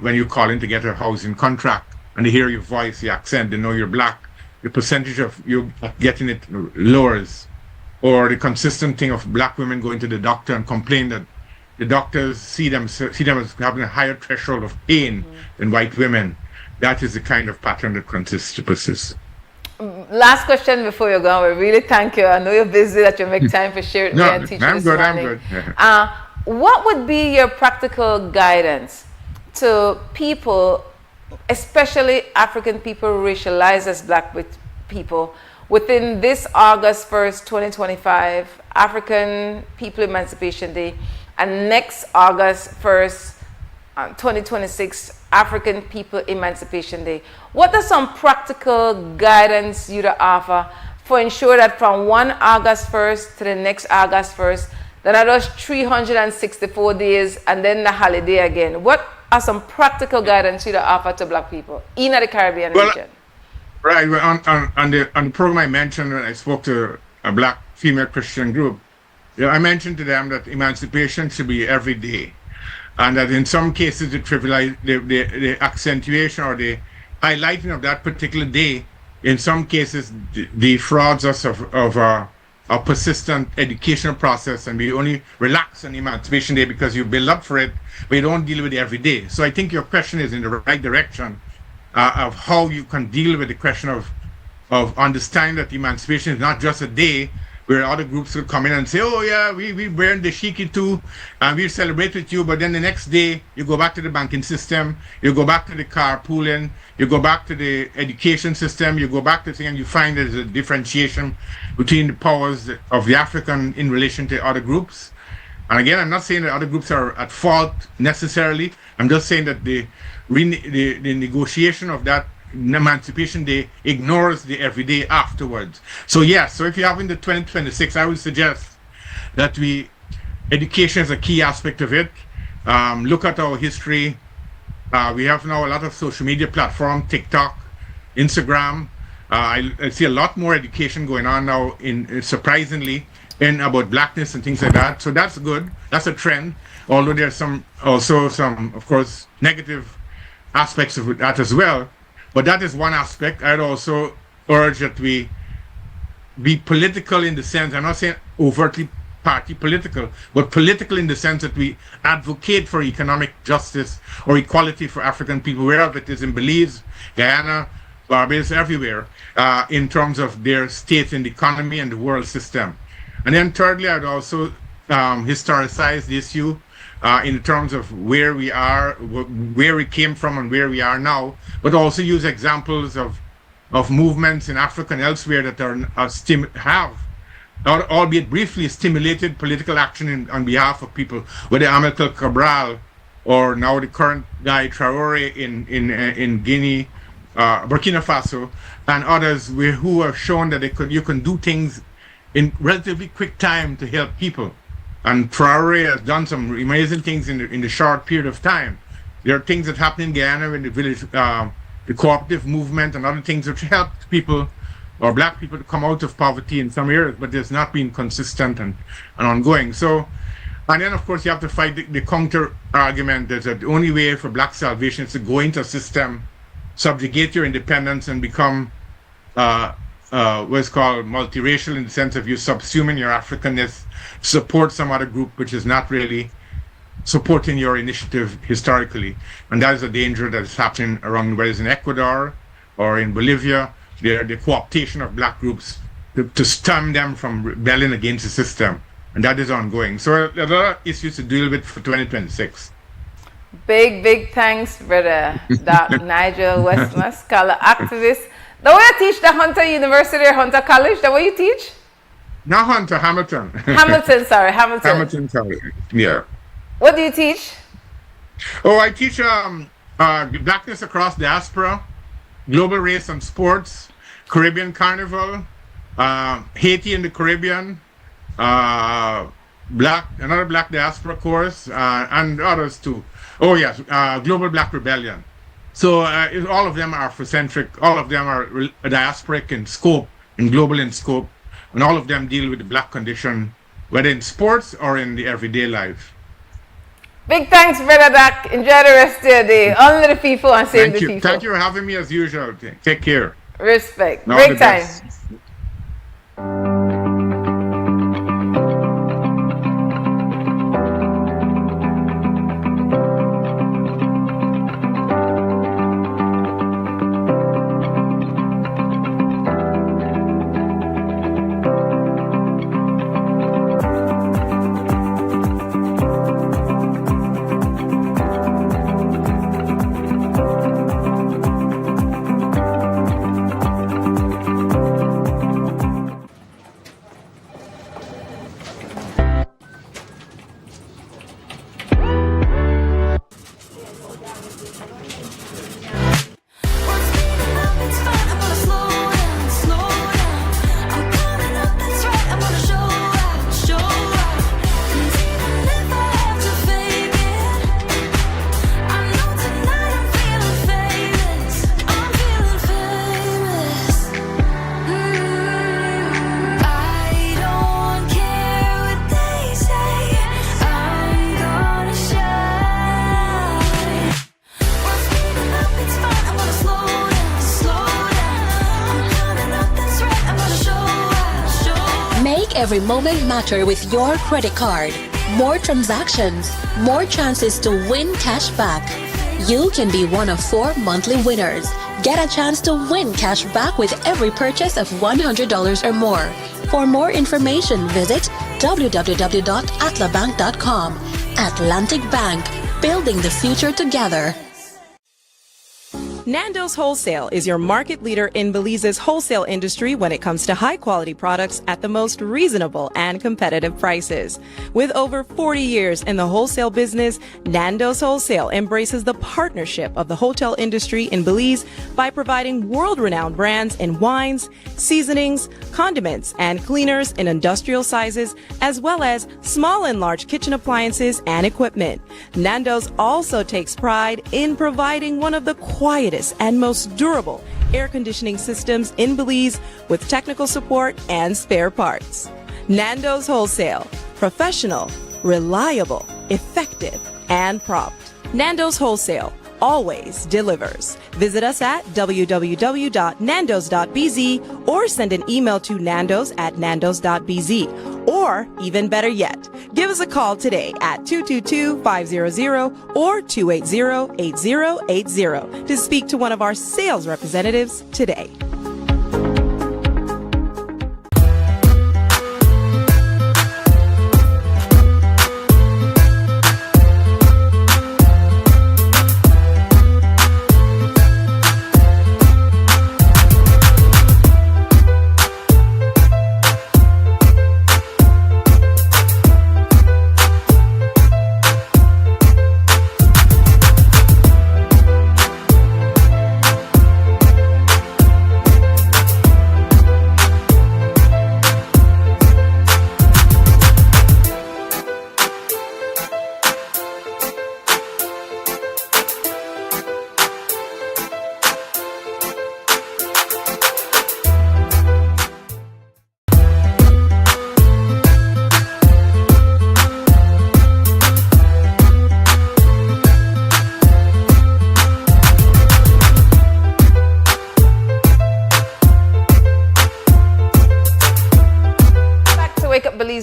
when you call in to get a housing contract and they hear your voice, your accent, they know you're black, the percentage of you getting it lowers. Or the consistent thing of black women going to the doctor and complain that the doctors see them as having a higher threshold of pain than white women. That is the kind of pattern that continues to persist. Last question before you go. We really thank you. I know you're busy, that you make time for sharing and teaching this morning. I'm good. What would be your practical guidance to people, especially African people racialized as black people, within this August 1st, 2025, African People Emancipation Day, and next August 1st, 2026, African People Emancipation Day? What are some practical guidance you'd offer for ensure that from one August 1st to the next August 1st, then are those 364 days and then the holiday again? What are some practical guidance you'd offer to black people in the Caribbean region? Right, on the program I mentioned when I spoke to a black female Christian group, I mentioned to them that emancipation should be every day, and that in some cases the accentuation or the highlighting of that particular day, in some cases defrauds us of a persistent educational process, and we only relax on Emancipation Day because you build up for it, but you don't deal with it every day. So I think your question is in the right direction. Of how you can deal with the question of understanding that emancipation is not just a day where other groups will come in and say, we wearing the shiki too, and we celebrate with you, but then the next day you go back to the banking system, you go back to the carpooling, you go back to the education system, you go back to the thing, and you find there's a differentiation between the powers of the African in relation to other groups. And again, I'm not saying that other groups are at fault necessarily. I'm just saying that the negotiation of that Emancipation Day ignores the everyday afterwards. So yes, so if you're having the 2026, I would suggest that education is a key aspect of it. Look at our history. We have now a lot of social media platforms, TikTok, Instagram. I see a lot more education going on now, surprisingly, about blackness and things like that. So that's good. That's a trend. Although there's also some, of course, negative aspects of that as well. But that is one aspect. I'd also urge that we be political in the sense, I'm not saying overtly party political, but political in the sense that we advocate for economic justice or equality for African people, wherever it is in Belize, Guyana, Barbados, everywhere, in terms of their state in the economy and the world system. And then thirdly, I'd also historicize the issue in terms of where we are, where we came from and where we are now, but also use examples of movements in Africa and elsewhere that have, albeit briefly, stimulated political action on behalf of people, whether Amilcar Cabral or now the current guy Traoré in Guinea, Burkina Faso, and others who have shown that you can do things in relatively quick time to help people. And Traoré has done some amazing things in the short period of time. There are things that happen in Guyana in the village, the cooperative movement and other things which helped people or black people to come out of poverty in some areas, but there's not been consistent and ongoing. So, and then of course you have to fight the counter argument that the only way for black salvation is to go into a system, subjugate your independence and become what's called multiracial, in the sense of you subsuming your Africanness, support some other group which is not really supporting your initiative historically. And that is a danger that is happening around, whether it's in Ecuador or in Bolivia, the co-optation of black groups to stem them from rebelling against the system. And that is ongoing. So there are a lot of issues to deal with for 2026. Big thanks, brother. Dr. Nigel Westmer, scholar, activist. The way you teach the Hunter University or Hunter College, the way you teach? Not Hunter, Hamilton. Hamilton, sorry, Hamilton. Hamilton College, yeah. What do you teach? Oh, I teach Blackness Across Diaspora, Global Race and Sports, Caribbean Carnival, Haiti in the Caribbean, another Black Diaspora course, and others too. Oh yes, Global Black Rebellion. So all of them are Afrocentric, all of them are diasporic in scope, and global in scope, and all of them deal with the black condition, whether in sports or in the everyday life. Big thanks, Brother Doc. Enjoy the rest of your day. Only the people and save the people. Thank you for having me as usual. Take care. Respect. Great time. Every moment matter with your credit card. More transactions, more chances to win cash back. You can be one of 4 monthly winners. Get a chance to win cash back with every purchase of $100 or more. For more information, visit Nando's Wholesale is your market leader in Belize's wholesale industry when it comes to high-quality products at the most reasonable and competitive prices. With over 40 years in the wholesale business, Nando's Wholesale embraces the partnership of the hotel industry in Belize by providing world-renowned brands in wines, seasonings, condiments, and cleaners in industrial sizes, as well as small and large kitchen appliances and equipment. Nando's also takes pride in providing one of the quietest and most durable air conditioning systems in Belize with technical support and spare parts. Nando's Wholesale. Professional, reliable, effective, and prompt. Nando's Wholesale always delivers. Visit us at www.nandos.bz or send an email to nandos@nandos.bz. Or, even better yet, give us a call today at 222-500 or 280-8080 to speak to one of our sales representatives today.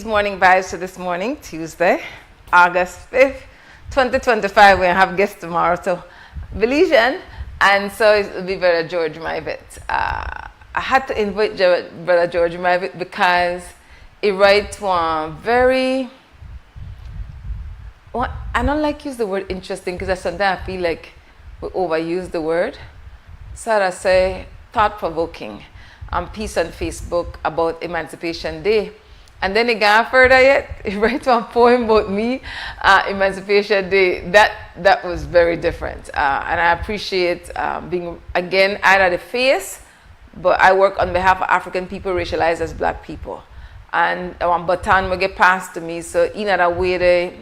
Morning vibes to this morning, Tuesday, August 5th, 2025. We're going to have guests tomorrow, so Belizean, and so it'll be Brother George Mivett. I had to invite Brother George Mivett because he writes one very, I don't like use the word interesting because sometimes I feel like we overuse the word. So I say thought-provoking piece on Facebook about Emancipation Day. And then he got further yet. He wrote one poem about me, Emancipation Day. That was very different. And I appreciate being, again, out of the face, but I work on behalf of African people racialized as Black people. And one baton will get passed to me. So in that way,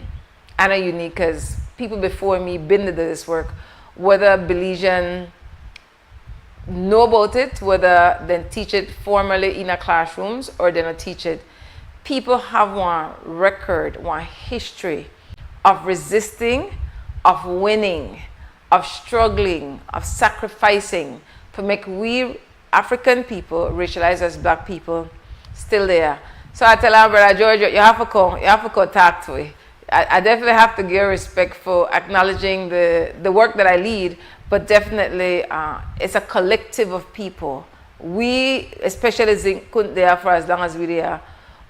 I'm unique because people before me been to this work, whether Belizean know about it, whether they teach it formally in our classrooms or they don't teach it. People have one record, one history of resisting, of winning, of struggling, of sacrificing to make we African people, racialized as Black people, still there. So I tell our Brother George, you have to come talk to me. I definitely have to give respect for acknowledging the work that I lead, but definitely it's a collective of people. We, especially couldn't there for as long as we there,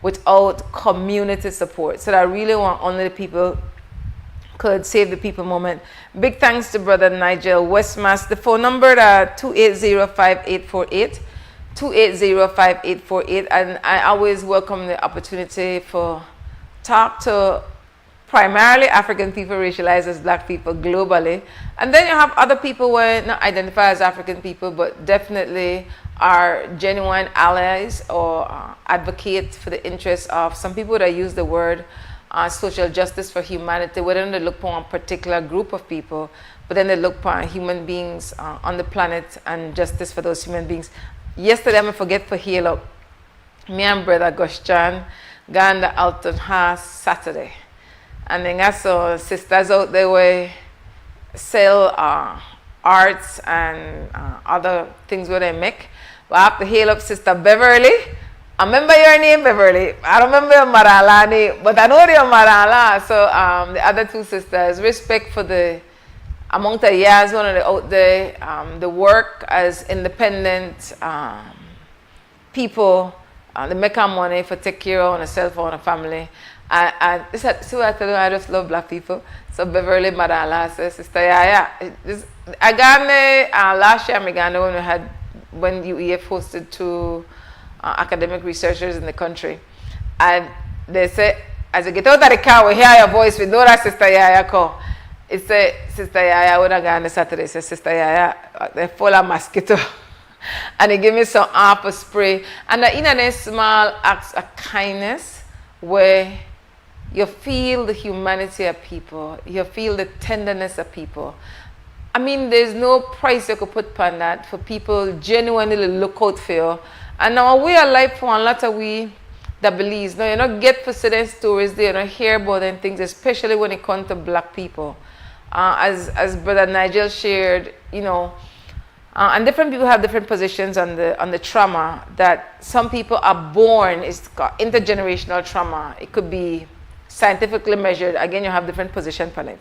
without community support. So I really want only the people could save the people moment. Big thanks to Brother Nigel Westmaster. The phone number 280-5848, 280-5848, and I always welcome the opportunity for talk to primarily African people racialized as Black people globally. And then you have other people who not identify as African people, but definitely are genuine allies or advocate for the interests of some people that use the word social justice for humanity, whether they look for a particular group of people, but then they look for human beings on the planet and justice for those human beings. Yesterday, I'm going to forget for hail up. Me and Brother Goshchan gone to Alton House Saturday. And then I saw sisters out there where sell arts and other things where they make. But I have to hail up Sister Beverly. I remember your name, Beverly. I don't remember your Marala name, but I know your Marala. So the other two sisters, respect for the among the years one of the out there, the work as independent people they make our money for take care of ourselves or our family. And see what I tell you, I just love black people. So Beverly, mother-in-law says, Sister YaYa, I got last year, when UEF hosted 2 academic researchers in the country. And they say, as I get out of the car, we hear your voice, we know that Sister YaYa call. It say, Sister YaYa, when I go on the Saturday, it says, Sister YaYa, they full of mosquito. And they give me some apple spray. And in a small acts of kindness where you feel the humanity of people, you feel the tenderness of people. I mean, there's no price you could put on that for people genuinely look out for you. And now we are like for a lot of we that believes. Now, you don't get for certain stories, they don't hear about them things, especially when it comes to black people. As Brother Nigel shared, you know, and different people have different positions on the trauma that some people are born, it's called intergenerational trauma. It could be scientifically measured. Again, you have different positions on it.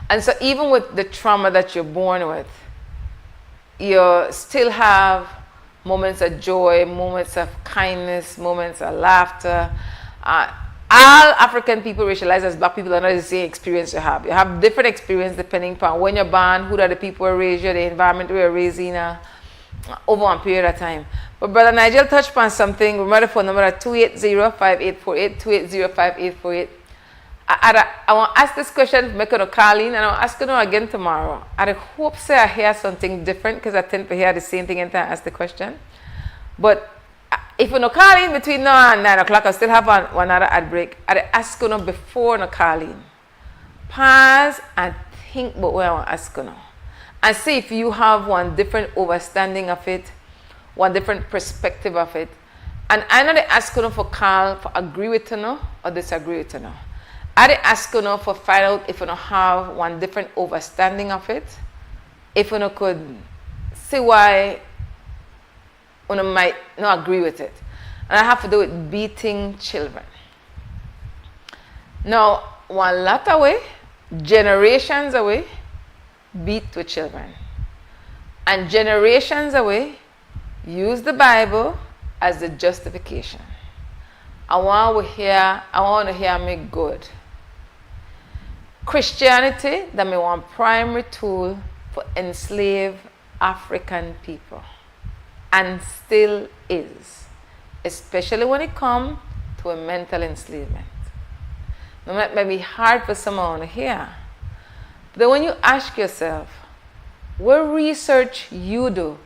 And so even with the trauma that you're born with, you still have moments of joy, moments of kindness, moments of laughter. All African people racialized as black people are not the same experience you have. You have different experience depending upon when you're born, who are the people who raised you, the environment where you're raised in, over a period of time. But Brother Nigel touched upon something. Remember the phone number at 280-5848, 280-5848. I want to ask this question, make it call in, and I'll ask you again tomorrow. I hope say I hear something different because I tend to hear the same thing anytime I ask the question. But if you no call in between now and 9 o'clock, I still have one other ad break. I ask you before no call in. Pause and think about what I want to ask you. And see if you have one different understanding of it, one different perspective of it. And I know they ask you for call for agree with you or disagree with you. I ask you for find out if you have one different understanding of it, if you could see why you might not agree with it. And I have to do with beating children. Now, one lot away, generations away, beat with children. And generations away, use the Bible as the justification. I want to hear me good. Christianity, that may one primary tool for enslaved African people. And still is. Especially when it comes to a mental enslavement. Now, that may be hard for someone to hear. But when you ask yourself, what research you do,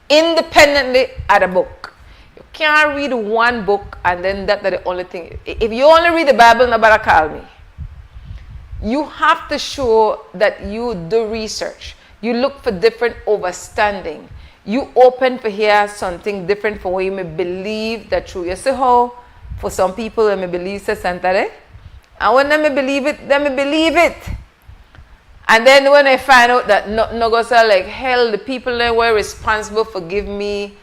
independently at a book. You can't read one book and then that's the only thing. If you only read the Bible, nobody call me. You have to show that you do research. You look for different understanding. You open to hear something different from what you may believe that true. You see how for some people they may believe Santare, and when they may believe it, they may believe it. And then when I find out that no goes like hell, the people that were responsible for giving me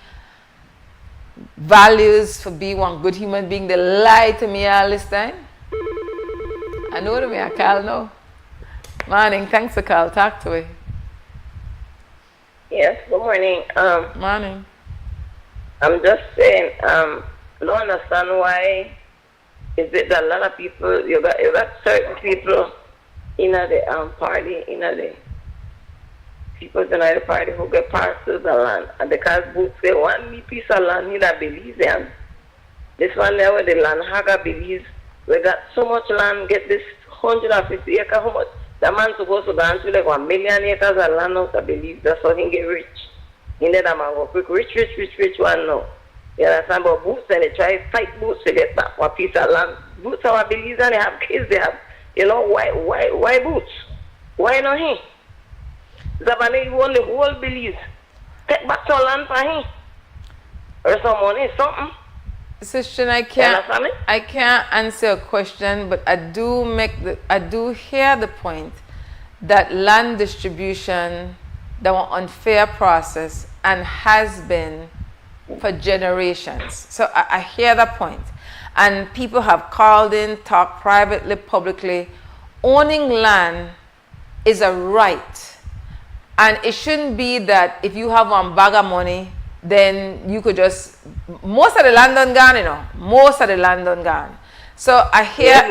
values, for being one good human being, they lie to me all this time. I know to me, I call now. Morning, thanks for call. Talk to me. Yes, good morning. Morning. I'm just saying, I don't understand why is it that a lot of people, you got certain people in the party, in the people in the party who get parcels of land. And because Boots say one piece of land, you don't believe them. This one there where the land hagger believes, we got so much land, get this 150 acres, how much? The man supposed to go into like 1 million acres of land out, I believe. That's how he get rich. He let that man go quick, rich one now. You understand? But Boots, and they try to fight Boots to get back one piece of land. Boots are what believes and they have kids, they have, you know, why Boots? Why not him? Zabane, you want the whole believes. Take back some land for him. Or some money, something. Sister, I can't answer a question, but I do hear the point that land distribution, that was unfair process and has been for generations. So I hear that point. And people have called in, talked privately, publicly. Owning land is a right. And it shouldn't be that if you have one bag of money, then you could just, most of the land done gone, you know. Most of the land done gone. So I hear,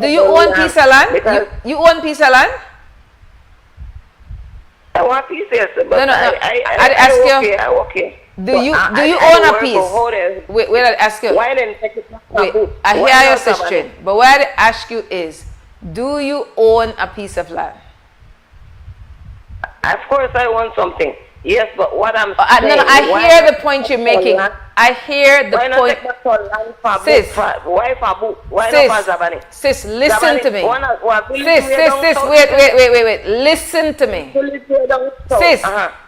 do you own piece of land? You own piece of land? I want piece, yes, but no. I ask you. Okay. Do you own a piece? Wait, I ask you. Why didn't take it? Wait, I hear your sister, but what I ask you is, do you own a piece of land? Of course, I want something. Yes, but what I'm saying... No, I hear the point you're making. I hear the point. Sis, listen to me. Sis, wait. Listen to me. Sis,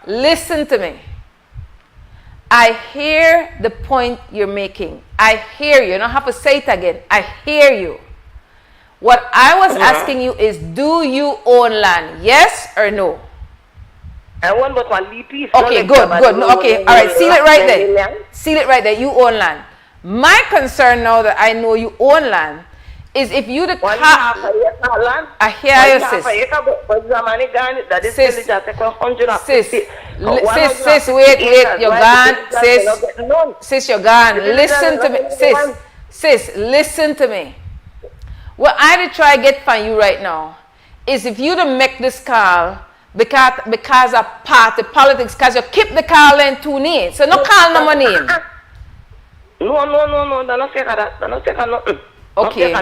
listen to me. I hear the point you're making. I hear you. You don't have to say it again. I hear you. What I was asking you is, do you own land? Yes or no? I want but one piece. Okay, good. No, okay, all right. Seal it right there. Seal it right there. You own land. My concern now that I know you own land is if you the car. I hear you, sis, wait, you're gone, sis, you're gone. Listen to me, sis, listen to me. What I to try get from you right now is if you to make this call because of party politics, because you keep the call in too near. So no call no money in. No, don't take that. Don't take nothing. Okay.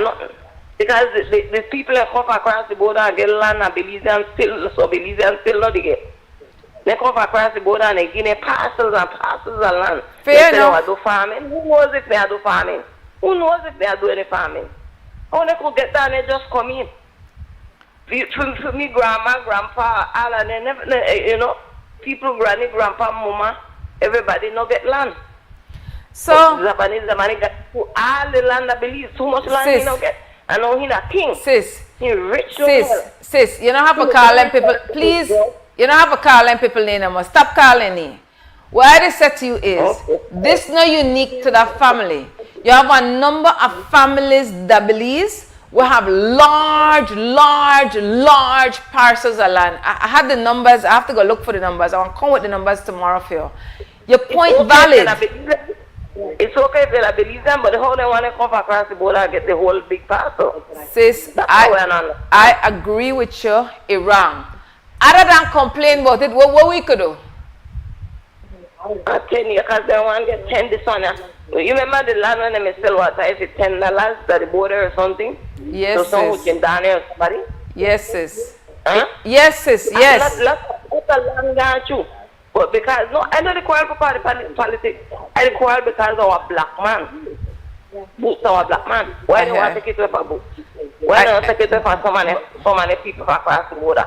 Because the people that come across the border and get land and Belizean still not get. They come across the border and they give parcels and parcels of land. Fair enough. They do farming. Who knows if they do farming? Who knows if they do any farming? How they could get down and just come in? For me, grandma, grandpa, all and they never, you know, people, granny, grandpa, mama, everybody no get land. So Zabani got all the land I believe, too much land he no get. I know he not king. Sis, he rich. Sis, you don't have to call them people. Please, you don't have to call them people name anymore. Stop calling me. What I said to you is, this not unique to that family. You have a number of families that believes we have large parcels of land. I had the numbers. I have to go look for the numbers. I will come with the numbers tomorrow for you. Your point valid. It's okay if they believe them, but the whole they want to come across the border and get the whole big parcel. Sis, I agree with you. It's wrong. Other than complain about it, what we could do? I tell you, because they want to get 10 this one. You remember the land when they sell water? Is it $10 at the border or something? Yes, so someone who can down there or somebody? Yes, sis. Huh? Yes, sis. Yes. Let the land down too. But because, no, I don't require for politics. I require because our black man. Boots our black man. Why do you want to take it away for boots? Why don't you take it away for so many people across the border?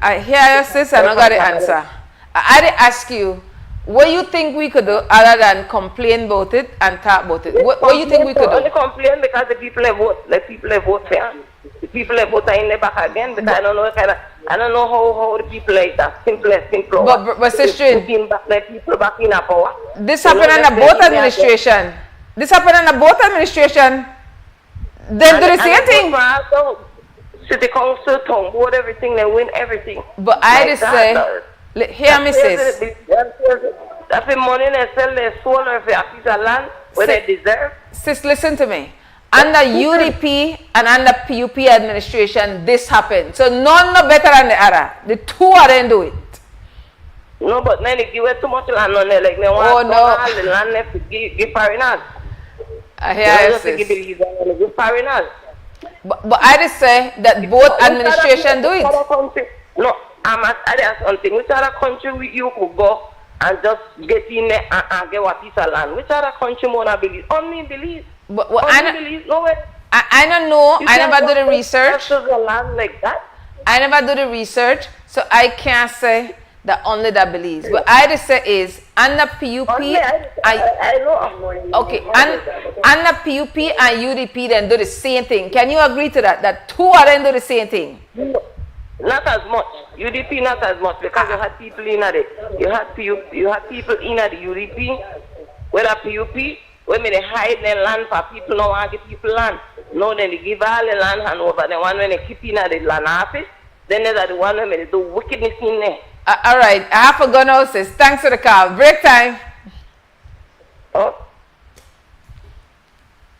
I hear you, sis. I don't got the answer. I did ask you, what you think we could do other than complain about it and talk about it? What you think we could do? Only complain because the people that vote, fair. The people that vote are in the back again because I don't know how the people like that. Simple. But sister, people back in power. This happened in the both administration. This happened in the both administration. They do the same thing. City council, town board, everything, they win everything. But I just say, hear me, sis. That's the money they sell their solar for a piece of land where they deserve. Sis, listen to me. Under UDP and under PUP administration, this happened. So none no better than the other. The two of them do it. No, but then they give away too much land on there. Like they want all the land left to give foreigners. I hear you, sis. Give foreigners. But I just say that both administration do it. No, I ask something. Which other country you could go and just get in there and get a piece of land? Which other country more than Belize? Only Belize. But I don't know. I never do the research. Land like that. I never do the research, so I can't say that only that Belize. But I just say is under PUP. I know. Okay, and under PUP and UDP then do the same thing. Can you agree to that? That two of them do the same thing. Not as much. UDP not as much because you had people in it. You had people in the UDP, whether PUP, when they hide their land for people, no one give people land. No, then they give all the land hand over. The one when they keep in the land office, then there's the one when they do wickedness in there. All right, I have to go now, sis. Thanks for the call. Break time. Oh.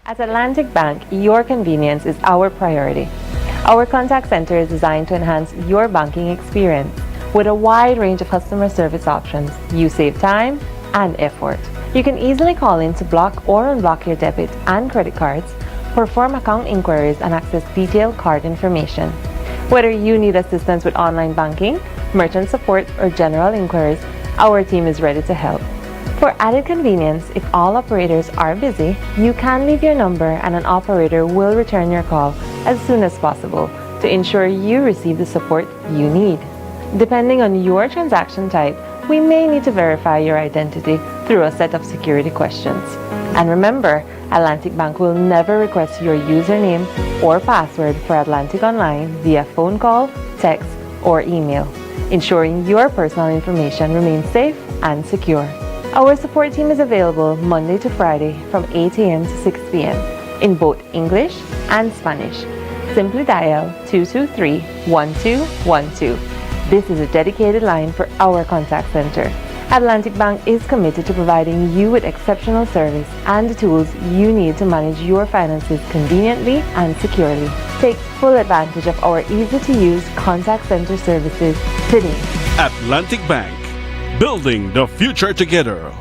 At Atlantic Bank, your convenience is our priority. Our contact center is designed to enhance your banking experience. With a wide range of customer service options, you save time and effort. You can easily call in to block or unblock your debit and credit cards, perform account inquiries, and access detailed card information. Whether you need assistance with online banking, merchant support, or general inquiries, our team is ready to help. For added convenience, if all operators are busy, you can leave your number and an operator will return your call as soon as possible to ensure you receive the support you need. Depending on your transaction type, we may need to verify your identity through a set of security questions. And remember, Atlantic Bank will never request your username or password for Atlantic Online via phone call, text, or email, ensuring your personal information remains safe and secure. Our support team is available Monday to Friday from 8 a.m. to 6 p.m. in both English and Spanish. Simply dial 223-1212. This is a dedicated line for our contact center. Atlantic Bank is committed to providing you with exceptional service and the tools you need to manage your finances conveniently and securely. Take full advantage of our easy-to-use contact center services today. Atlantic Bank, building the future together.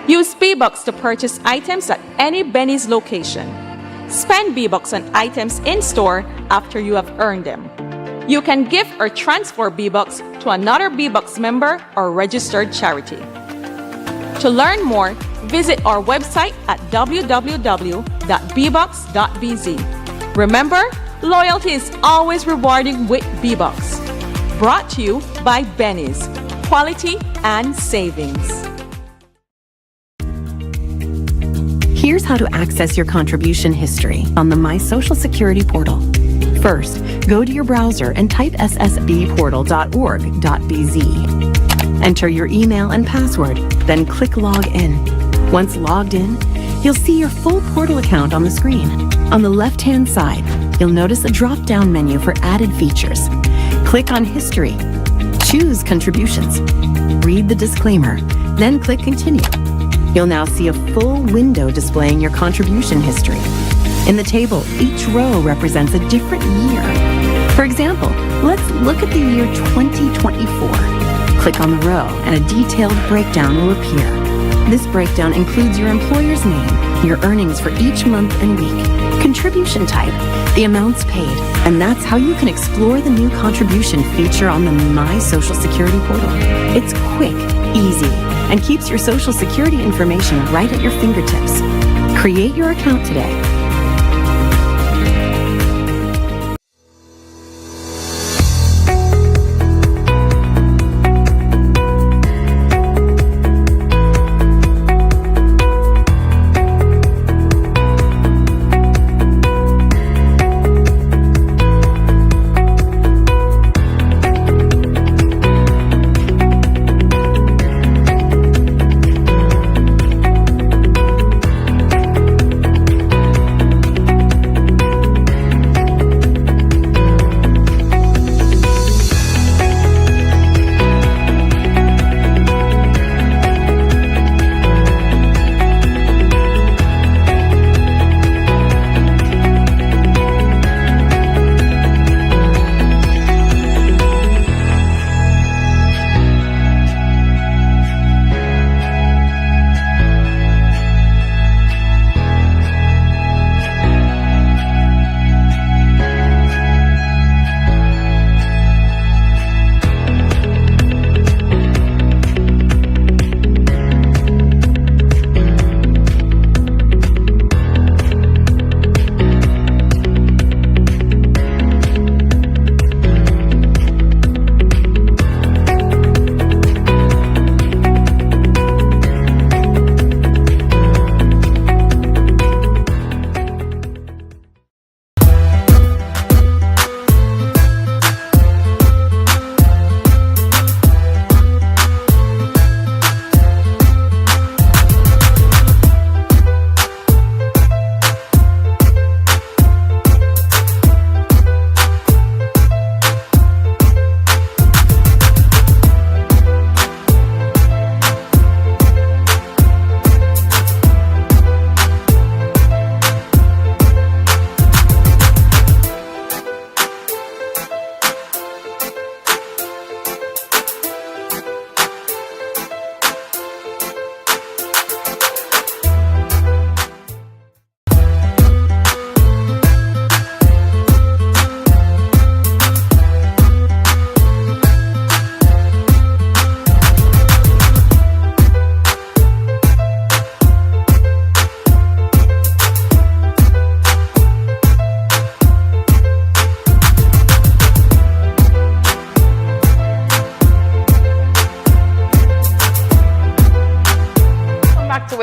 Use B-Bucks to purchase items at any Benny's location. Spend B-Bucks on items in-store after you have earned them. You can give or transfer B-Bucks to another B-Bucks member or registered charity. To learn more, visit our website at www.bbucks.bz. Remember, loyalty is always rewarding with B-Bucks. Brought to you by Benny's. Quality and savings. Here's how to access your contribution history on the My Social Security portal. First, go to your browser and type ssbportal.org.bz. Enter your email and password, then click Log In. Once logged in, you'll see your full portal account on the screen. On the left-hand side, you'll notice a drop-down menu for added features. Click on History. Choose Contributions. Read the disclaimer, then click Continue. You'll now see a full window displaying your contribution history. In the table, each row represents a different year. For example, let's look at the year 2024. Click on the row and a detailed breakdown will appear. This breakdown includes your employer's name, your earnings for each month and week, contribution type, the amounts paid, and that's how you can explore the new contribution feature on the My Social Security portal. It's quick, easy, and keeps your Social Security information right at your fingertips. Create your account today.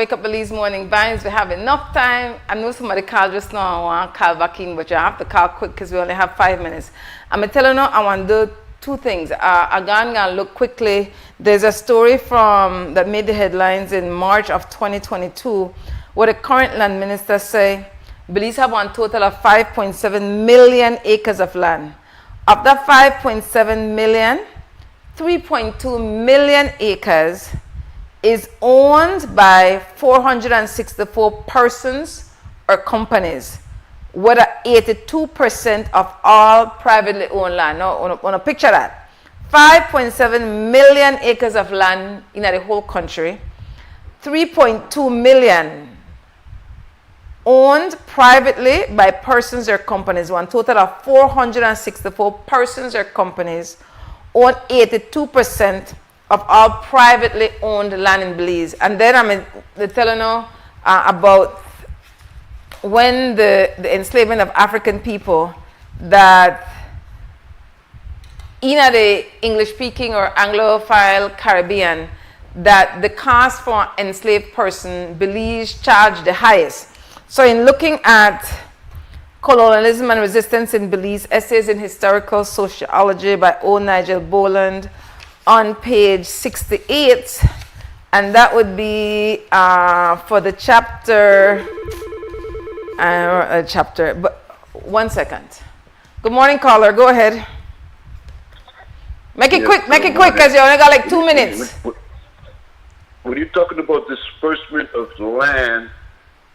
Wake Up Belize Morning Vines. We have enough time. I know somebody called just now. I want to call back in, but you have to call quick because we only have 5 minutes. I'm telling you, I want to do two things. I'm going to look quickly. There's a story that made the headlines in March of 2022 where the current land minister say Belize have a total of 5.7 million acres of land. Of that 5.7 million, 3.2 million acres is owned by 464 persons or companies, with 82% of all privately owned land. Now, on a picture that 5.7 million acres of land in the whole country, 3.2 million owned privately by persons or companies. One total of 464 persons or companies own 82% of all privately owned land in Belize. And then I'm telling you about when the enslavement of African people that in the English-speaking or Anglophile Caribbean, that the cost for an enslaved person, Belize charged the highest. So in looking at colonialism and resistance in Belize, essays in historical sociology by O. Nigel Boland on page 68, and that would be for the chapter, but 1 second. Good morning, caller, go ahead. Make it quick, because you only got like 2 minutes. When you're talking about disbursement of land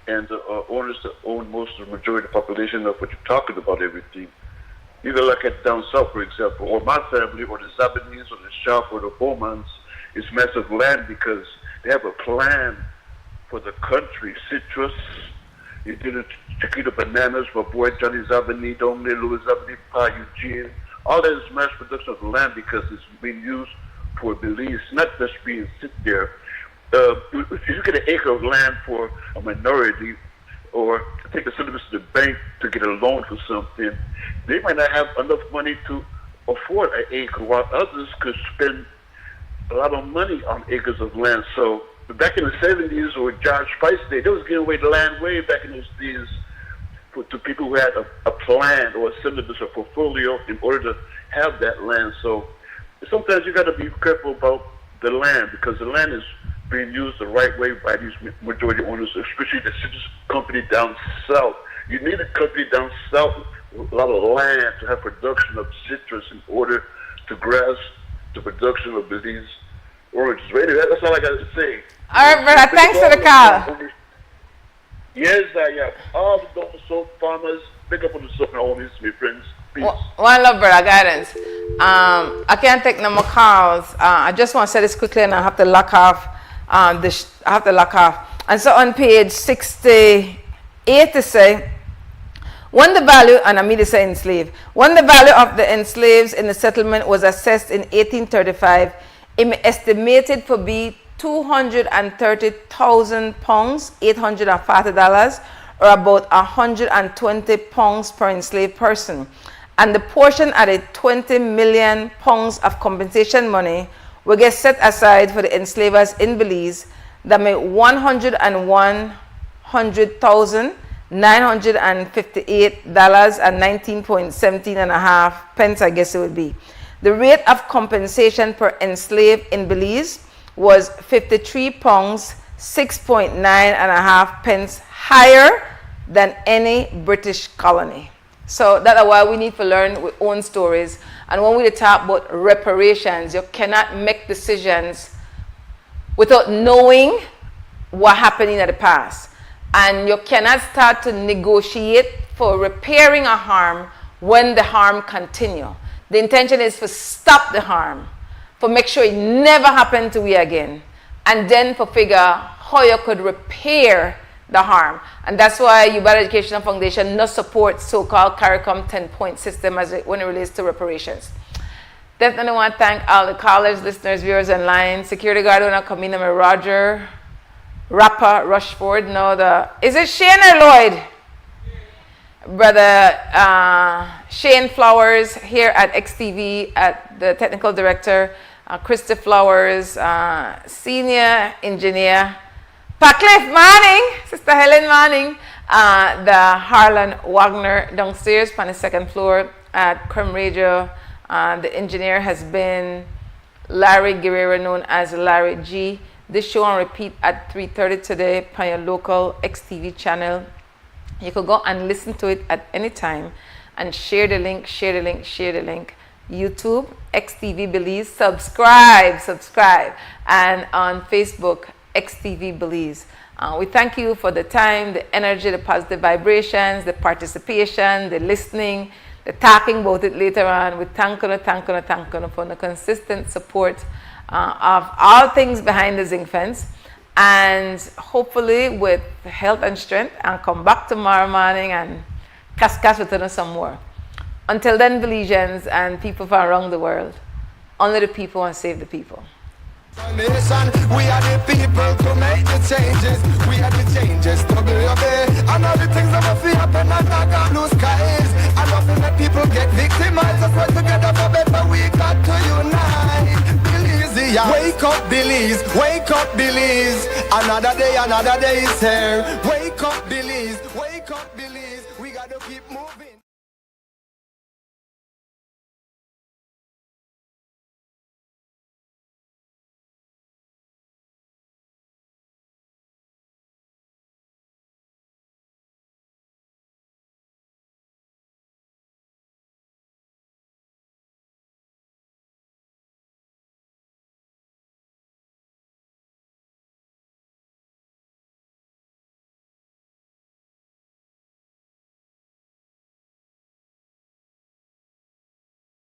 and the owners that own most of the majority of the population of what you're talking about, everything, you can look at down south, for example, or my family, or the Zabanese, or the Sharp, or the Bowmans, it's massive land because they have a plan for the country. Citrus, you did a Chiquita bananas for boy Johnny Zabani, Domine, Louis Zabani, Pa Eugene. All that is mass production of land because it's being used for Belize, not just being sit there. If you get an acre of land for a minority, or take a citizen to the bank to get a loan for something, they might not have enough money to afford an acre, while others could spend a lot of money on acres of land. So back in the 70s, or George Price Day, they was giving away the land way back in those days to people who had a plan or a syllabus or portfolio in order to have that land. So sometimes you got to be careful about the land, because the land is being used the right way by these majority owners, especially the citrus company down south. You need a company down south with a lot of land to have production of citrus in order to grasp the production of these oranges. Right? That's all I got to say. All right, brother. Thanks for the call. Yes, I am. All the double soap farmers, pick up on the soap and all these, my friends. Peace. One love, brother. Guidance. I can't take no more calls. I just want to say this quickly, and I have to lock off. And so on page 68 to say, when the value, and I mean to say enslaved, when the value of the enslaved in the settlement was assessed in 1835, it estimated for be £230,000, $840, or about 120 pounds per enslaved person. And the portion at a 20 million pounds of compensation money will get set aside for the enslavers in Belize that made $101,958.19.17.5, I guess it would be. The rate of compensation per enslaved in Belize was 53 pounds, 6.95 pence higher than any British colony. So that's why we need to learn our own stories. And when we talk about reparations, you cannot make decisions without knowing what happened in the past. And you cannot start to negotiate for repairing a harm when the harm continues. The intention is to stop the harm, for make sure it never happened to we again, and then for figure how you could repair the harm. And that's why YaYa Educational Foundation not support so-called CARICOM 10-point system when it relates to reparations. Definitely want to thank all the callers, listeners, viewers online. Security guard when I come in, Roger, Rapper, Rushford. No, is it Shane or Lloyd? Brother Shane Flowers here at XTV, at the technical director, Krista Flowers, senior engineer, Cliff Manning, Sister Helen Manning, the Harlan Wagner downstairs on the second floor at Creme Radio. The engineer has been Larry Guerrero, known as Larry G. This show on repeat at 3:30 today on your local XTV channel. You could go and listen to it at any time and share the link, share the link, share the link. YouTube, XTV Belize, subscribe. And on Facebook, XTV Belize. We thank you for the time, the energy, the positive vibrations, the participation, the listening, the talking about it later on. We thank you for the consistent support of all things behind the zinc fence. And hopefully with health and strength, and come back tomorrow morning and cascade with us some more. Until then, Belizeans and people from around the world, only the people want to save the people. We are the people to make the changes. We are the changes to be obeyed. And all the things that must happen and not got blue skies. And often the people get victimized. Let's work together for better. We got to unite. Belize, yeah. Wake up, Belize. Wake up, Belize. Another day is here. Wake up, Belize.